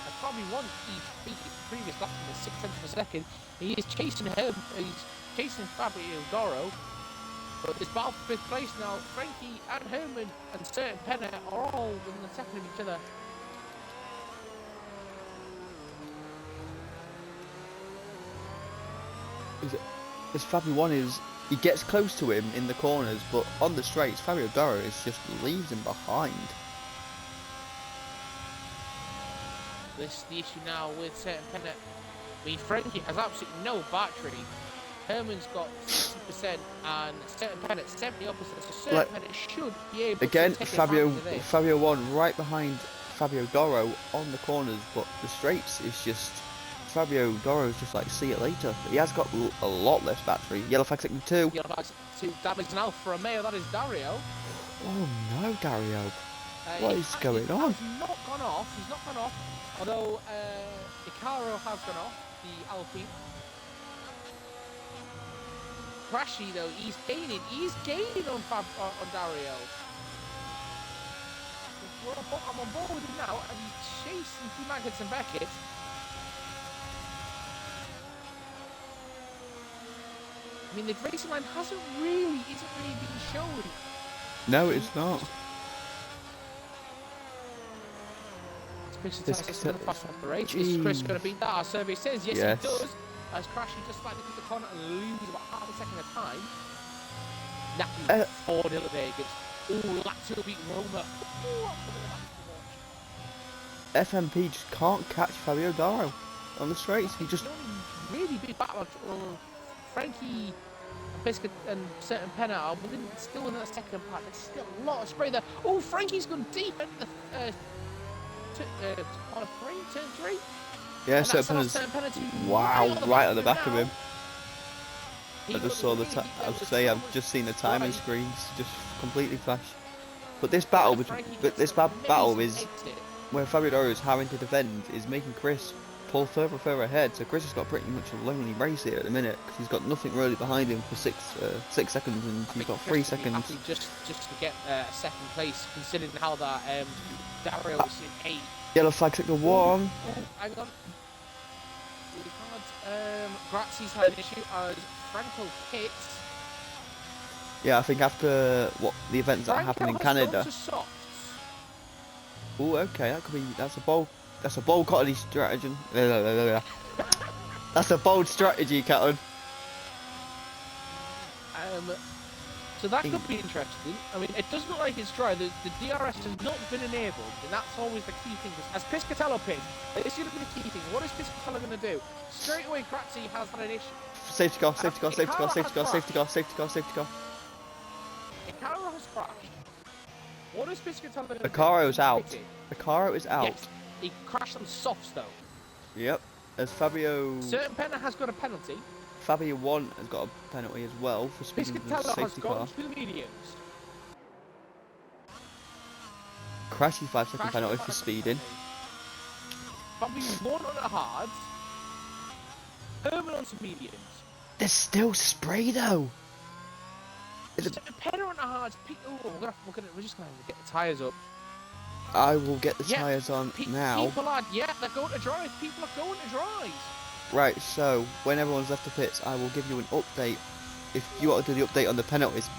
I probably won each previous lap in the 6 tenths of a second. He is chasing him. He's chasing Fabio Doro. But it's battle for 5th place now. Frankie and Herman and Certain Penner are all within a second of each other. As Fabio 1 is, he gets close to him in the corners, but on the straights, Fabio Doro is just leaves him behind. This is the issue now with Certain Penner. I mean, Frankie has absolutely no battery. Herman's got 60% and Certain Penner 70%. So Certain Penner should be able to take Fabio advantage of this. Fabio 1 right behind Fabio Doro on the corners, but the straights is just Fabio Doro is just like, see it later. But he has got a lot less battery. Yellow flag second 2. Yellow flag 2. That is an Alfa Romeo. That is Dario. Oh no, Dario. What is going on? He's not gone off. He's not gone off. Although Icaro has gone off. The Alpine. Crashy though, he's gaining on Dario. I'm on board with him now, and he's chasing through Maggots and Beckett. I mean, the racing line isn't really being shown. No, it's not. Chris is going to pass off the race. Is Chris going to beat that? Our survey says yes, he does. As Crashy just slightly through the corner and loses about half a second of time. Now 4-0 at Vegas. Ooh, Lazio beat Roma. FMP just can't catch Fabio Doro on the straights. He just really big battle. Frankie and Biscuit and Certain Penner are still in that second part. There's still a lot of spray there. Oh, Frankie's gone deep at the on a turn 3. Yeah, Certain Penner's wow, right on the back of him. I just saw I've just seen the timing screens just completely flash. But this battle, is where Fabio Doro is having to defend, is making Chris pull further ahead. So Chris has got pretty much a lonely race here at the minute because he's got nothing really behind him for 6 seconds, and he's got 3 seconds. Just to get second place, considering how that Dario is in 8. Yellow flag sector 1. Oh, hang on. Grazzi's had an issue as Franco hits. Yeah, I think after the events that happened in Canada. Oh, okay, that's a bold cottage strategy. That's a bold strategy, Catelyn. So that could be interesting. I mean, it doesn't look like it's dry. The DRS has not been enabled, and that's always the key thing. As Piscatello pins, this is going to be the key thing. What is Piscatello going to do? Straight away, Grazzi has had an issue. Safety car. Icaro has crashed. What is Piscatello going to do? Icaro is out. Icaro is out. Yes, he crashed on softs though. Yep. As Fabio... Certain Penner has got a penalty. Fabio 1 has got a penalty as well for speeding in the safety car. Has gone to mediums. Crashy 5-second penalty for speeding. Fabio 1 on the hards. Herman on some mediums. There's still spray though. Penner on the hards. We're just going to get the tyres up. I will get the tyres on now. They're going to drive. People are going to drive. Right, so when everyone's left the pits, I will give you an update. If you want to do the update on the penalties,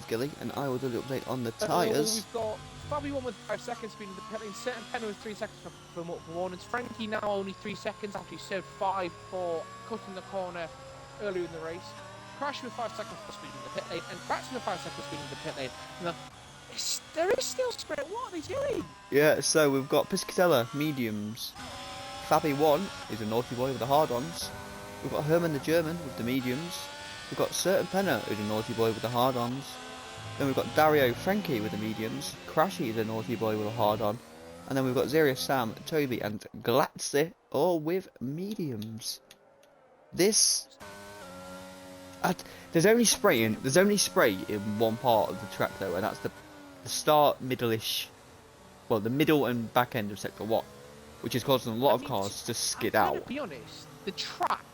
Gilly, and I will do the update on the tyres. We've got Fabio 1 with 5 seconds speeding the penalty, Certain Penner with 3 seconds for multiple warnings. Frankie now only 3 seconds after he served 5 for cutting the corner earlier in the race. Crash with 5 seconds for speeding the pit lane, and Crash with 5 seconds speeding the pit lane. Now, there is still spray. What are they doing? Yeah, so we've got Piscatella, mediums. Fabi 1 is a naughty boy with the hard-ons. We've got Herman the German with the mediums. We've got Certain Penner who's a naughty boy with the hard-ons. Then we've got Dario Frankie with the mediums. Crashy is a naughty boy with a hard-on. And then we've got Zeria, Sam, Toby and Glatze all with mediums. There's only spray in one part of the track though, and that's the start, middle-ish, well, the middle and back end of sector 1. Which is causing a lot of cars to skid out. To be honest, the track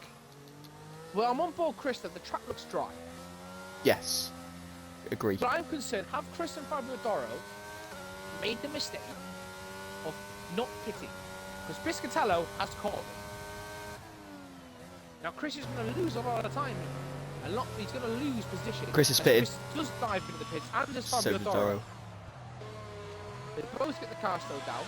Well, I'm on board, Chris, that the track looks dry. Yes. Agree. But I'm concerned, have Chris and Fabio Doro made the mistake of not pitting? Because Piscatello has caught them. Now, Chris is going to lose a lot of time. He's going to lose position. Chris is pitted. Chris does dive into the pits, and does So Fabio did Doro. Doro. They both get the car slowed down.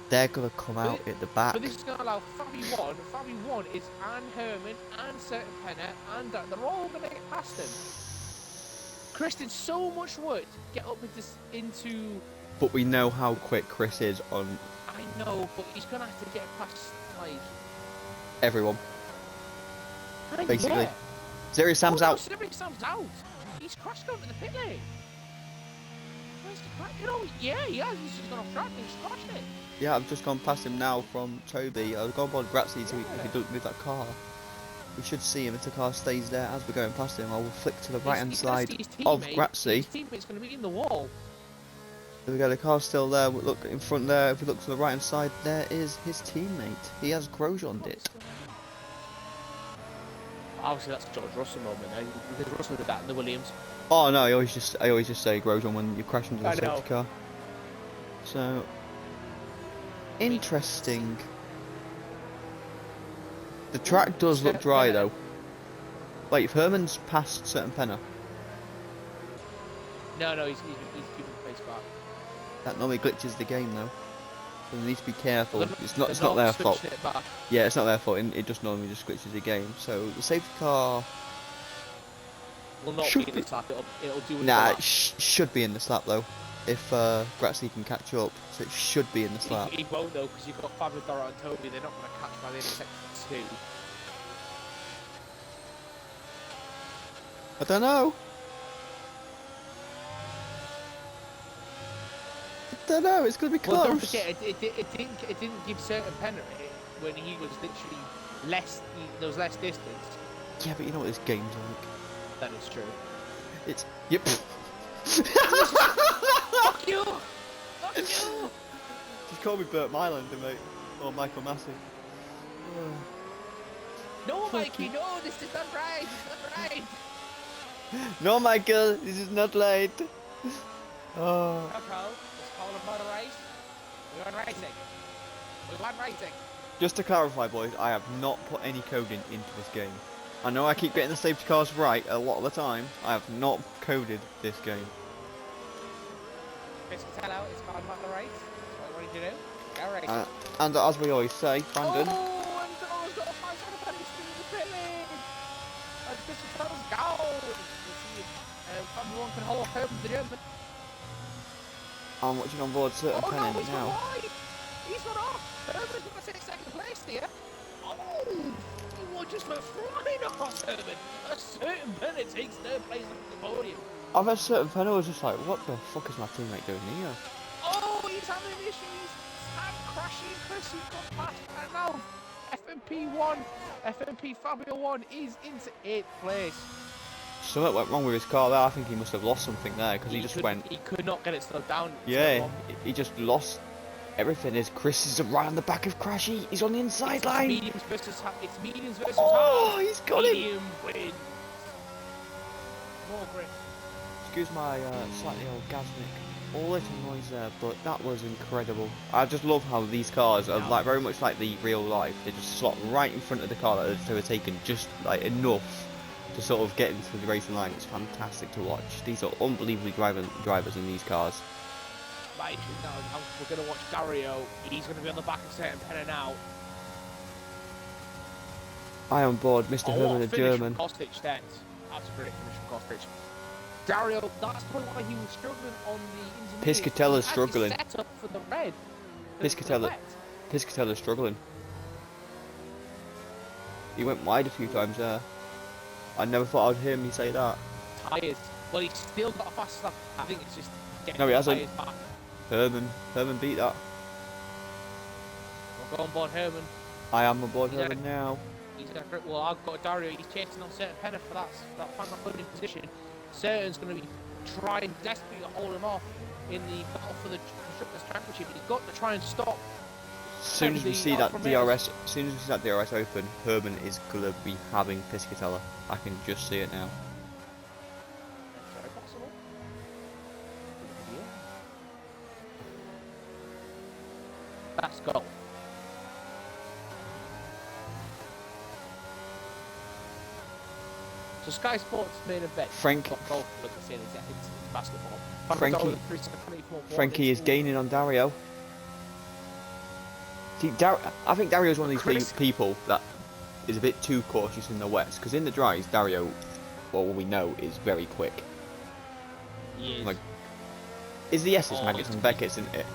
They're going to come out at the back. But this is going to allow Fabi 1. Fabi 1 is Anne Herman and Serpentina, and they're all going to get past him. Chris did so much work to get up into. But we know how quick Chris is on. I know, but he's going to have to get past, like. Everyone. Basically. Yeah. Zeri Sam's out. Zeri Sam's out. He's crashed over the pit lane. Where's the crash? You know, yeah, he has. He's just gone off track and he's crashed it. Yeah, I've just gone past him now from Toby. I've gone on Grazie so if he doesn't move that car. We should see him if the car stays there as we're going past him. I will flick to the right hand side of Grazie. His teammate's going to be in the wall. There we go, the car's still there. Look in front there. If we look to the right hand side, there is his teammate. He has Grosjean'd it. Obviously, that's a George Russell moment. Because Russell did that in the Williams. Oh no, I always just say Grosjean when you crash into the safety car. So interesting. The track does look dry though. Wait, if Herman's past Serpentina. No, he's keeping the pace back. That normally glitches the game though. So they need to be careful. It's not their fault. Yeah, it's not their fault. It just normally just glitches the game. So the safety car will not be in this lap. It'll do. Nah, it should be in this lap though. If Grazie can catch up, so it should be in this lap. He won't though, because you've got Fabio Doro and Toby. They're not going to catch by the end of section 2. I don't know. It's going to be close. Well, don't forget, it didn't give certain penalty when he was literally less. There was less distance. Yeah, but you know what this game's like. That is true. It's yep. Fuck you! Fuck you! Just call me Burt Mylander, mate, or Michael Massey. No, Mikey, no, this is not right. It's not right. No, Michael, this is not right. Oh. Let's call him motor race. We want racing. We want racing. Just to clarify, boys, I have not put any coding into this game. I know I keep getting the safety cars right a lot of the time. I have not coded this game. Piscatello, it's called motor race. That's what we want you to do. Go racing. And as we always say, Brandon. Oh, and Doro's got a 500 penny spin in the pit lane. And Piscatello's goal. Everyone can hold up the German. I'm watching on board certain penny he's now. He's not off. Herman's going to take second place here. Oh, he just went flying across Herman. A certain penny takes third place on the podium. I've had certain penny was just like, what the fuck is my teammate doing here? Oh, he's having issues. And crashing Chris, he's got past. And now FMP Fabio 1 is into 8th place. Something went wrong with his car there. I think he must have lost something there because he just went. He could not get it slowed down. Yeah, he just lost everything. Is Chris is right on the back of Crashy. He's on the inside line. Mediums versus oh, he's got medium him. Wins. More grip. Excuse my slightly orgasmic little noise there, but that was incredible. I just love how these cars are like very much like the real life. They just slot right in front of the car that they were taken just like enough to sort of get into the racing line. It's fantastic to watch. These are unbelievably drivers in these cars. Right, now we're going to watch Dario. He's going to be on the back of Serpentina now. I on board, Mr. Herman, the German. Kostic then. That's a great finish from Kostic. Dario, that's probably why he was struggling on the intermediate. Piscatella's struggling. Set up for the red. Piscatella's struggling. He went wide a few times there. I never thought I'd hear me say that. Tyres. Well, he's still got a fast lap. I think it's just getting no, he hasn't. back. Herman beat that. We'll go on board Herman. I am on board Herman now. He's got a grip. Well, I've got Dario. He's chasing on Serpentina for that final holding position. Serton's going to be trying desperately to hold him off in the battle for the Constructors' Championship. He's got to try and stop As soon as we see that DRS, as soon as we see that DRS open, Herman is gonna be having Piscatella. I can just see it now. That's very possible. Yeah. Let's go. So Sky Sports main event. It's basketball. Frankie is gaining on Dario. See, I think Dario is one of these people that is a bit too cautious in the wets, because in the dries, Dario, well, we know, is very quick. He is. Like, is the S's Maggots and Beckett's, isn't it?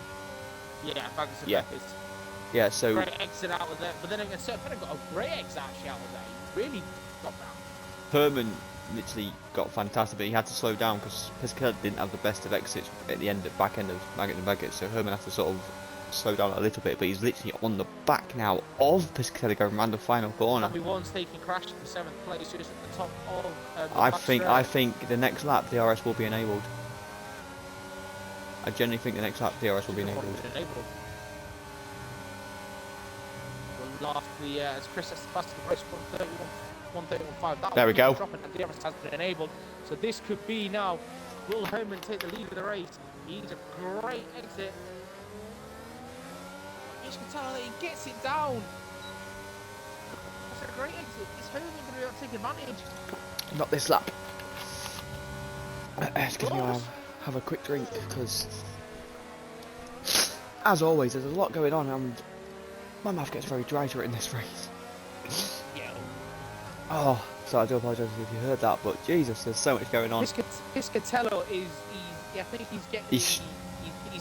Yeah, Maggots and Beckett's. Yeah, so... Great exit out of there, but then again, Serpent got a great exit actually out of there. He really got down. Herman literally got fantastic, but he had to slow down because Piscatella didn't have the best of exits at the back end of Maggots and Beckett's, so Herman had to sort of slow down a little bit, but he's literally on the back now of Piscatella going around the final corner. Everyone's taking crash in the 7th place, just at the top of I think the next lap DRS will be enabled. I genuinely think the next lap DRS will be enabled. Well, after as Chris has passed the race 131.5, there we go. Dropping, and DRS has been enabled, so this could be now. Will Herman take the lead of the race? He's a great exit. You can tell that he gets it down. That's a great exit. Is Herman going to be able to take advantage? Not this lap. Excuse me, I'll have a quick drink because, as always, there's a lot going on and my mouth gets very dry during this race. Yeah. Oh, so I do apologise if you heard that, but Jesus, there's so much going on. Piscatella is, I think he's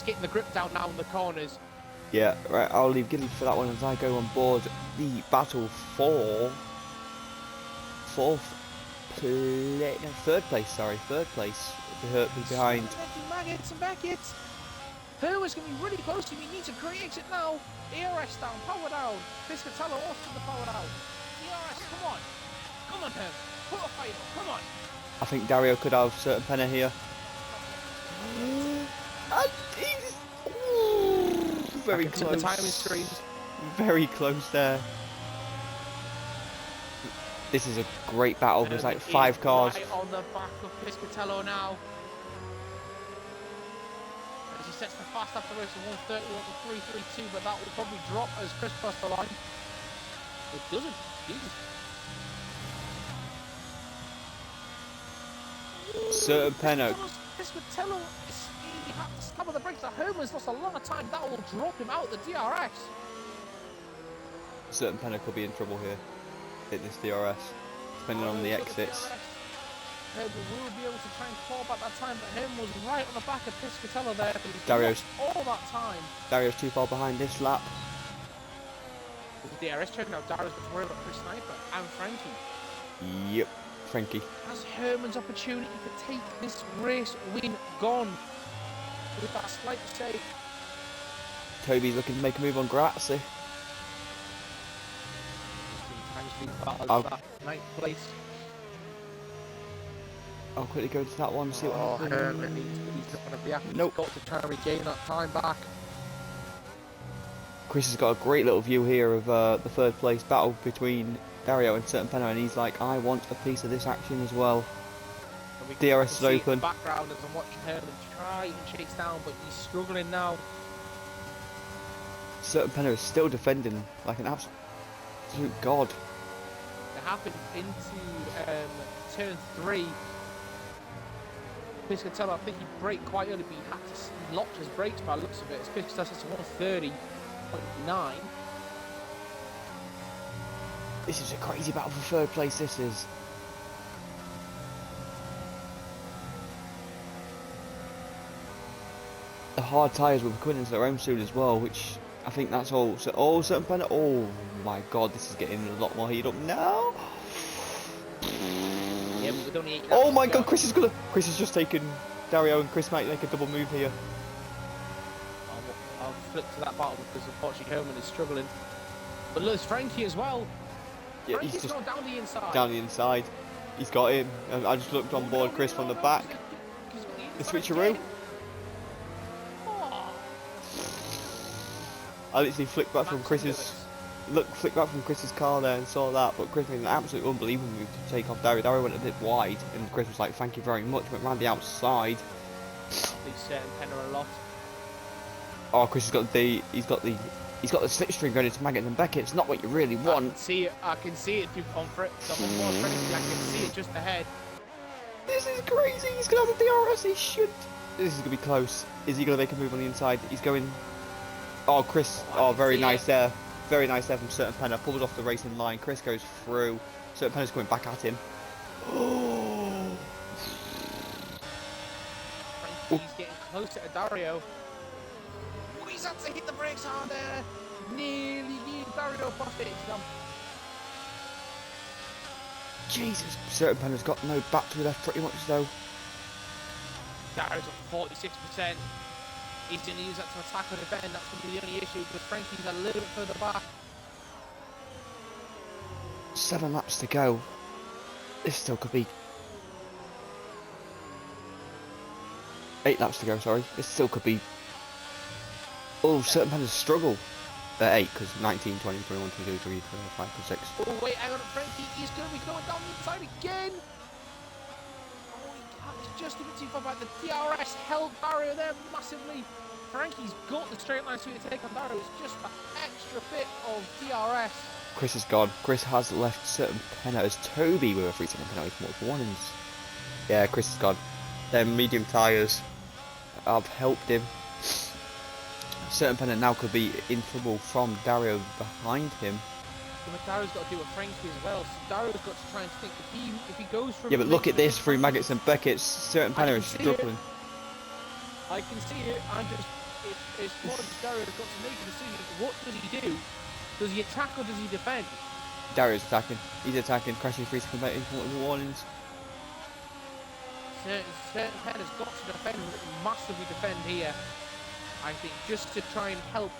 getting the grip down now in the corners. Yeah, right, I'll leave Gilly for that one as I go on board the battle for third place behind. Maggots and Beckett's. Herman's going to be really close to him. He needs a great exit now. DRS down, power down. Piscatella also the power down. DRS, come on. Come on, Herman. Put a fight up, come on. I think Dario could have certain penna here. Very close. The timing screen. Very close there. This is a great battle. There's like 5 cars. Right on the back of Piscatella now. As he sets the fast after race of 131 to 332, but that will probably drop as Chris crossed the line. It doesn't. Certain penna. Piscatella he had to stab on the brakes. Herman's lost a lot of time. That will drop him out the DRS. Certain penna could be in trouble here. Hit this DRS, depending on the exits. Herman will be able to try and claw back that time, but Herman was right on the back of Piscatella there. But Dario's all that time. Dario's too far behind this lap. With the DRS check now, Dario's got to worry about Chris Sniper and Frankie. Yep, Frankie. Has Herman's opportunity to take this race win gone? With that slight mistake. Toby's looking to make a move on Grazzi. Ninth place. I'll quickly go to that one, see what happens. Herman, he's not going to be happy. Nope. He's got to try and regain that time back. Chris has got a great little view here of the third place battle between Dario and Certain Penna, and he's like, I want a piece of this action as well. DRS is open. In the background as I'm watching Herman try and chase down, but he's struggling now. Certain Penna is still defending like an absolute god. It happened into turn 3. Piscatella, I think he braked quite early, but he locked his brakes by the looks of it. As Piscatella to 130.9. This is a crazy battle for third place, this is. The hard tyres will be coming into their own soon as well, which I think that's all. So, Certain Penna, oh my god, this is getting a lot more heated up now. Yeah, but with only 8 oh my god, Chris has just taken Dario, and Chris might make a double move here. I'll flip to that battle because unfortunately Herman is struggling. But look, Frankie as well. Yeah, Frankie's he's just down the inside. Down the inside. He's got him. I just looked on board Chris from the back. The switcheroo. I literally flicked back from flicked back from Chris's car there and saw that, but Chris made an absolutely unbelievable move to take off Dario. Dario went a bit wide, and Chris was like, "Thank you very much," went round the outside. Please certain Penner a lot. Oh, Chris has got the he's got the slipstream going into Maggots and Beckett. It's not what you really want. I can see it through comfort. Someone more friendly. I can see it just ahead. This is crazy. He's gonna have the DRS. He should. This is gonna be close. Is he gonna make a move on the inside? He's going. Oh, Chris. Oh, very nice there. Very nice there from Certain Penner. Pulls off the racing line. Chris goes through. Certain Penner's going back at him. Oh. Frankie's getting closer to Dario. Oh, he's had to hit the brakes hard there. Nearly Dario off it. It's gone. Jesus. Certain Penner's got no battery left pretty much though. Dario's at 46%. He's going to use that to attack or defend. That's going to be the only issue, but Frankie's a little bit further back. 7 laps to go. This still could be 8 laps to go, sorry. This still could be. Oh, Certain Penner's struggle. 8, because 19, 20, 21, 22, 23, 24, 25, 26. Oh, wait, hang on, Frankie. He's going to be going down the inside again. Just a bit too far back. The DRS held Dario there massively. Frankie's got the straight line sweep to take on Dario. It's just an extra bit of DRS. Chris is gone. Chris has left Certain Penner as Toby with a 3-second penalty for multiple warnings. Yeah, Chris is gone. Their medium tyres have helped him. Certain Penner now could be in trouble from Dario behind him. But Dario's got to do with Frankie as well. So Dario's got to try and think if he goes from. Yeah, but look at this through Maggots and Beckett. Certain Penner is struggling. I can see it. I'm just. It's more than Dario's got to make a decision. What does he do? Does he attack or does he defend? Dario's attacking. He's attacking. Crashing 3-second penalty for multiple warnings. Certain Penner's got to defend, massively defend here. I think just to try and help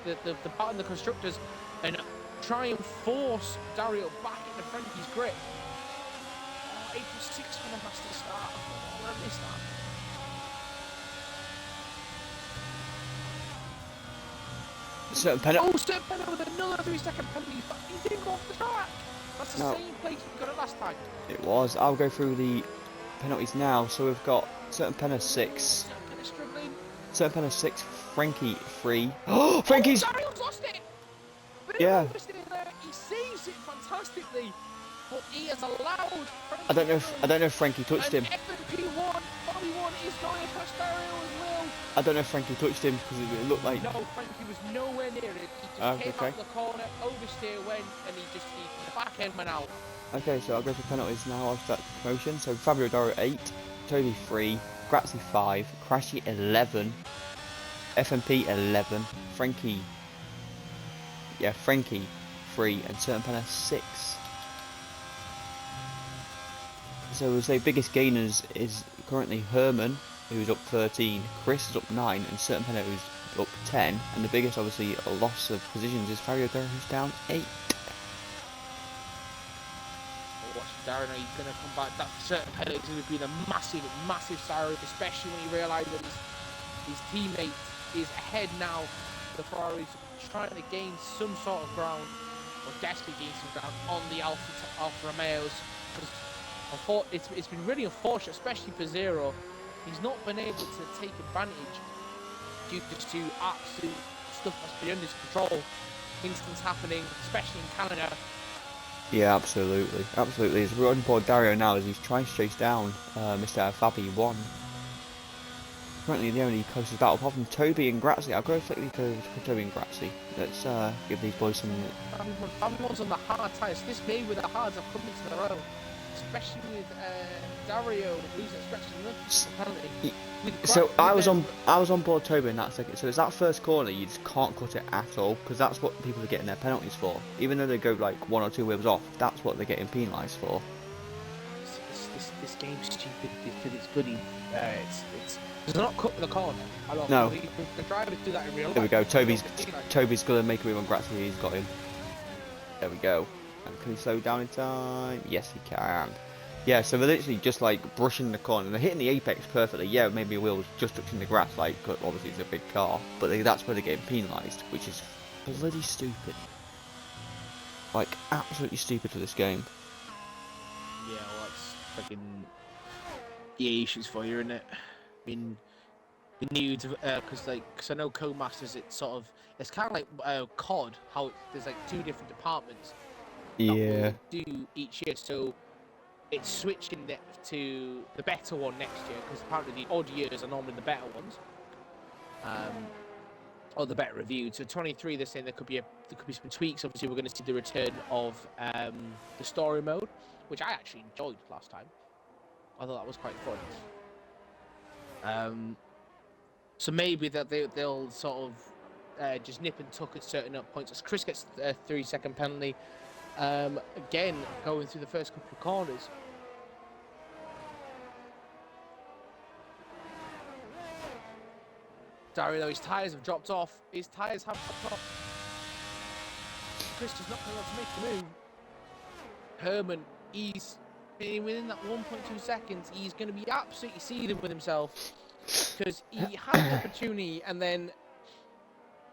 the part of the constructors and try and force Dario back into Frankie's grip. Oh, April 6th when I must start. Oh, I missed that. Certain Penner. Oh, Certain Penner with another 3-second penalty, but he didn't go off the track. That's the same place we got it last time. It was. I'll go through the penalties now. So we've got Certain Penner 6. Certain Penner struggling. Certain Penner 6. Frankie 3. Oh, Frankie's. Oh, Dario's lost it. Yeah. He saves it fantastically, but he has allowed Frankie. I don't know if Frankie touched him. FNP1 is going to touch Dario as well. I don't know if Frankie touched him because it looked like. No, Frankie was nowhere near it. He just came out of the corner, oversteer went, and the back end went out. Okay, so I'll go for penalties now. I'll start the promotion. So Fabio Dario 8, Toby 3, Grazzi 5, Crashy 11, FNP 11, Frankie 3, and Certain Penner 6. So we'll say biggest gainers is currently Herman, who's up 13, Chris is up 9, and Certain Penner who's up 10. And the biggest, obviously, loss of positions is Fabio Dario, who's down 8. Watch Dario, he's going to come back. That Certain Penner is going to be the massive sorrow, especially when he realises that his teammate is ahead now. The Ferraris trying to gain some sort of ground, or desperately gain some ground on the Alfa Romeos. It's been really unfortunate, especially for Zero. He's not been able to take advantage due to absolute stuff that's beyond his control. Incidents happening, especially in Canada. Yeah, absolutely. He's on board Dario now as he's trying to chase down Mr. Fabi 1. Currently the only closest battle apart from Toby and Grazzi. I'll go quickly to Toby and Grazzi. Let's give these boys some. Fabi 1's on the hard tyres. This may be the hards have come into their own. Especially with Dario losing stretches penalty. So I was on board Toby in that second. So it's that first corner you just can't cut it at all because that's what people are getting their penalties for. Even though they go like 1 or 2 wheels off, that's what they're getting penalised for. This game's stupid because it's bloody. It's not cut the corner. No. The drivers do that in real life. There we go. Toby's gonna make a move on Grazzi. He's got him. There we go. And can he slow down in time? Yes, he can. Yeah, so they're literally just like brushing the corner. They're hitting the apex perfectly. Yeah, maybe wheels just touching the grass, like 'cause obviously it's a big car, but that's where they're getting penalised, which is bloody stupid. Like absolutely stupid for this game. Yeah, well, that's fucking EA issues for you, isn't it? I mean, the new, because I know Codemasters, it's sort of, it's kind of like COD, how there's like two different departments that Yeah. will do each year. So it's switching to the better one next year, because apparently the odd years are normally the better ones, or the better reviewed. So 23, they're saying there could be some tweaks. Obviously, we're going to see the return of the story mode, which I actually enjoyed last time. I thought that was quite fun. So maybe that they'll sort of just nip and tuck at certain points. As Chris gets a 3-second penalty, again going through the first couple of corners. Dario, his tyres have dropped off. Chris is not going to make the move. Herman, he's within that 1.2 seconds. He's going to be absolutely seething with himself because he had the opportunity, and then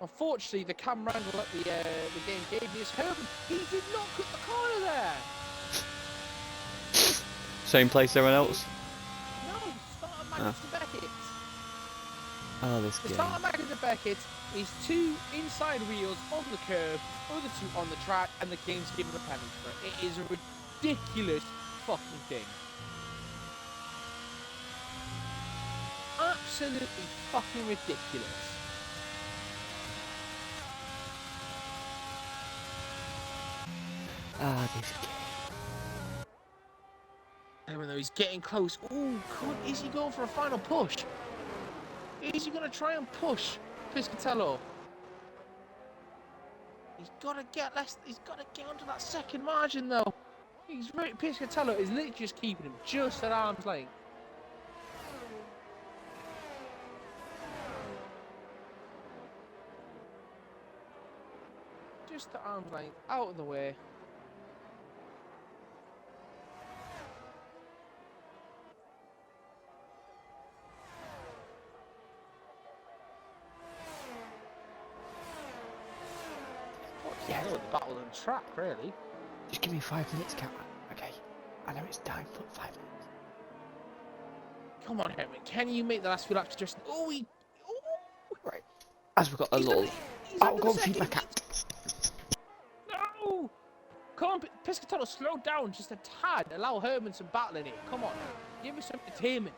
unfortunately the camera angle that the game gave me is Herman. He did not cut the corner there. Same place everyone else? No, started Magnus to Beckett. Oh, this game. Started Magnus to Beckett. He's two inside wheels on the curb, other two on the track, and the game's given a penalty for it. It is a ridiculous fucking thing. Absolutely fucking ridiculous. Ah, this game. Even though he's getting close. Oh, is he going for a final push? Is he going to try and push Piscatello? He's got to get onto that second margin though. Piscatello is literally just keeping him just at arm's length. Just at arm's length, out of the way. Yeah, the battle on track, really. Just give me 5 minutes, Cameron. Okay. I know it's time for 5 minutes. Come on, Herman. Can you make the last few laps just... Oh, Right. As we've got a little... I'll go and feed my cat. No! Come on, Piscatello, slow down just a tad. Allow Herman some battle in it. Come on. Give me some entertainment.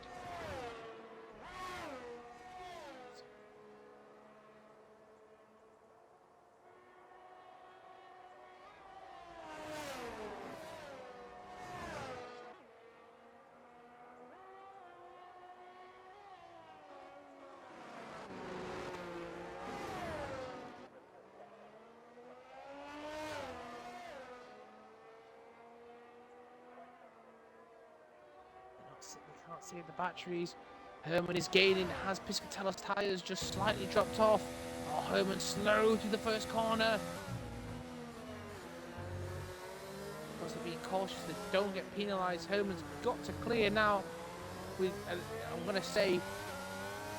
We can't see the batteries. Herman is gaining. Has Piscatello's tyres just slightly dropped off? Oh, Herman slow through the first corner. Because they're being cautious, they don't get penalised. Herman's got to clear now. I'm going to say,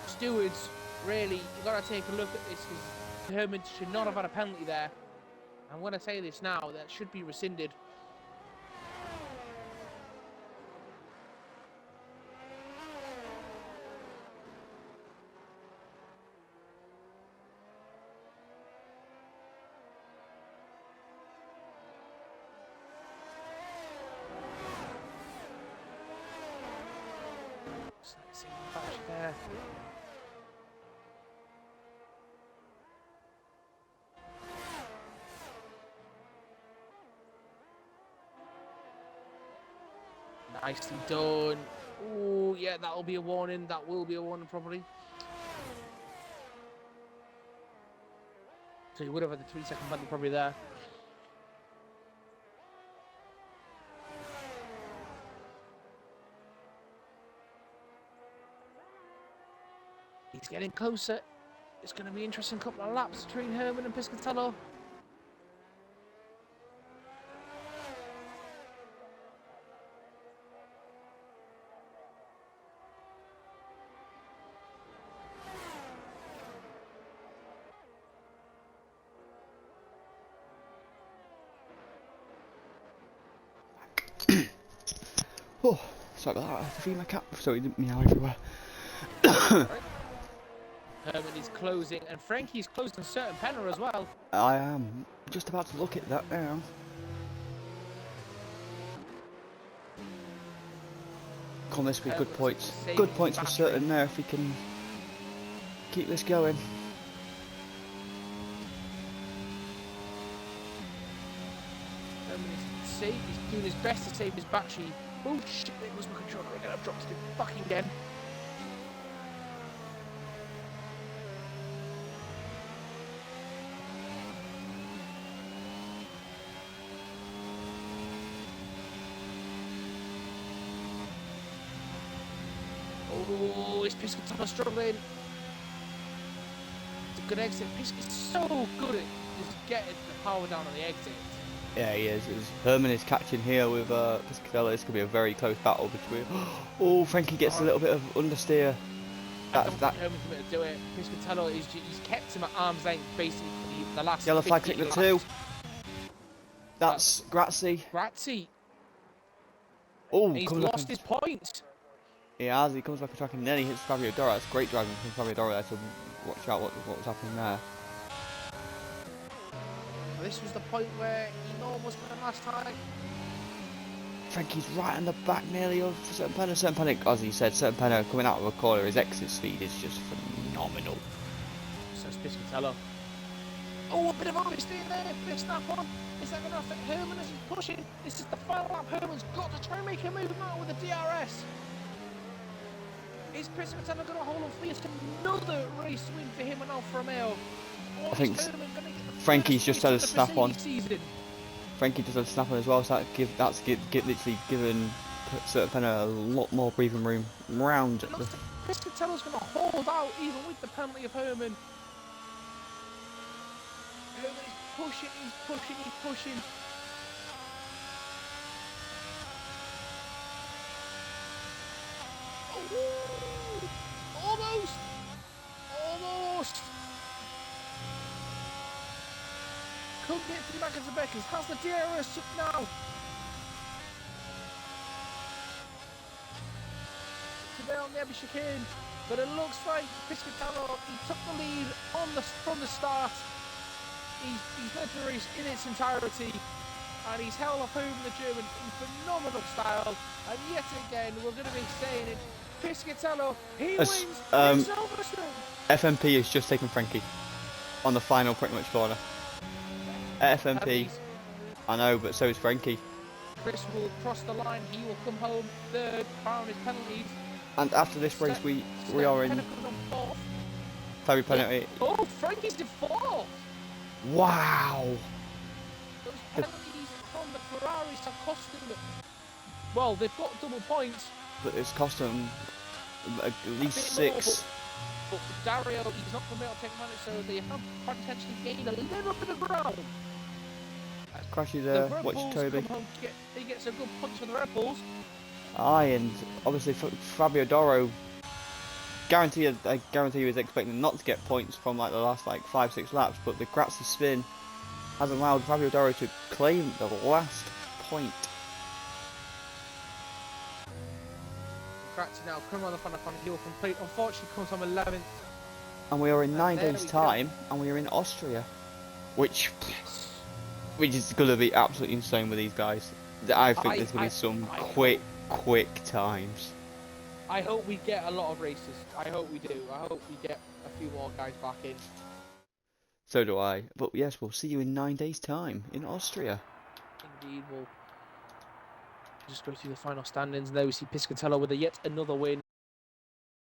stewards, really, you've got to take a look at this, because Herman should not have had a penalty there. I'm going to say this now, that should be rescinded. There. Nicely done. Oh, yeah, that'll be a warning. That will be a warning, probably. So you would have had the 3-second penalty probably there. He's getting closer. It's going to be an interesting couple of laps between Herman and Piscatello. Oh, sorry about that. I have to feed my cat so he didn't meow everywhere. Right. Herman is closing, and Frankie's closed on certain Penner as well. I am just about to look at that now. Come, this will be good points. Good points for certain there if we can keep this going. Herman is he's doing his best to save his battery. Oh shit, there goes my controller again. I've dropped it fucking again. Oh, it's Piscatella struggling. It's a good exit. Piscat's so good at just getting the power down on the exit. Yeah, he is. Herman is catching here with Piscatella. This could be a very close battle between. Oh, Frankie gets a little bit of understeer. I don't think Herman's going to do it. Piscatella he's kept him at arm's length basically for the last. Yellow flag click the two. That's Grazzi. Grazzi. Oh, he's lost his points. He has. He comes back on track and then he hits Fabio Dora. That's great driving from Fabio Dora there to watch out what was happening there. This was the point where he almost won last time. Frankie's right on the back nearly of Certain Penner. Certain Penner, as he said, Certain Penner coming out of a corner, his exit speed is just phenomenal. So it's Piscatella. Oh, a bit of oversteer there, bit of snap on. Is that going to affect Herman as he's pushing? This is the final lap. Herman's got to try and make a move out with the DRS. Is Piscatella going to hold on fierce? Another race win for him and Alfa Romeo. I think Frankie's just had a snap on. Frankie just had a snap on as well, so that's literally given Certain Penner a lot more breathing room round. Piscatella's going to hold out even with the penalty of Herman. Herman is pushing, he's pushing. Oh, almost. Could get through back into Beckers. Has the DRS up now? Today on the Abbey chicane, but it looks like Piscatella, he took the lead from the start. He's led the race in its entirety, and he's held off home the German in phenomenal style. And yet again, we're going to be saying it. Piscatella, he wins Silverstone. FMP has just taken Frankie on the final pretty much corner. FMP, I know, but so is Frankie. Chris will cross the line. He will come home third, barring his penalties. And after this race, we are in. Fabio penalty. Oh, Frankie's in fourth. Wow. Those penalties from the Ferraris have cost him. Well, they've got double points. But it's cost him at least 6. But Dario, he's not going to be able to take advantage, so they have potentially gained a little bit of ground. Crashy there, watch Toby. He gets a good punch for the Red Bulls. Aye, and obviously Fabio Doro, I guarantee he was expecting not to get points from like the last 5-6 laps, but the Grazzi spin has allowed Fabio Doro to claim the last point. Grazzi now come on the front he will complete. Unfortunately, comes on 11th. And we are in 9 days' time, and we are in Austria, which is going to be absolutely insane with these guys. I think there's going to be some quick times. I hope we get a lot of races. I hope we do. I hope we get a few more guys back in. So do I. But yes, we'll see you in 9 days' time in Austria. Indeed, we'll just go through the final standings. There we see Piscatella with yet another win.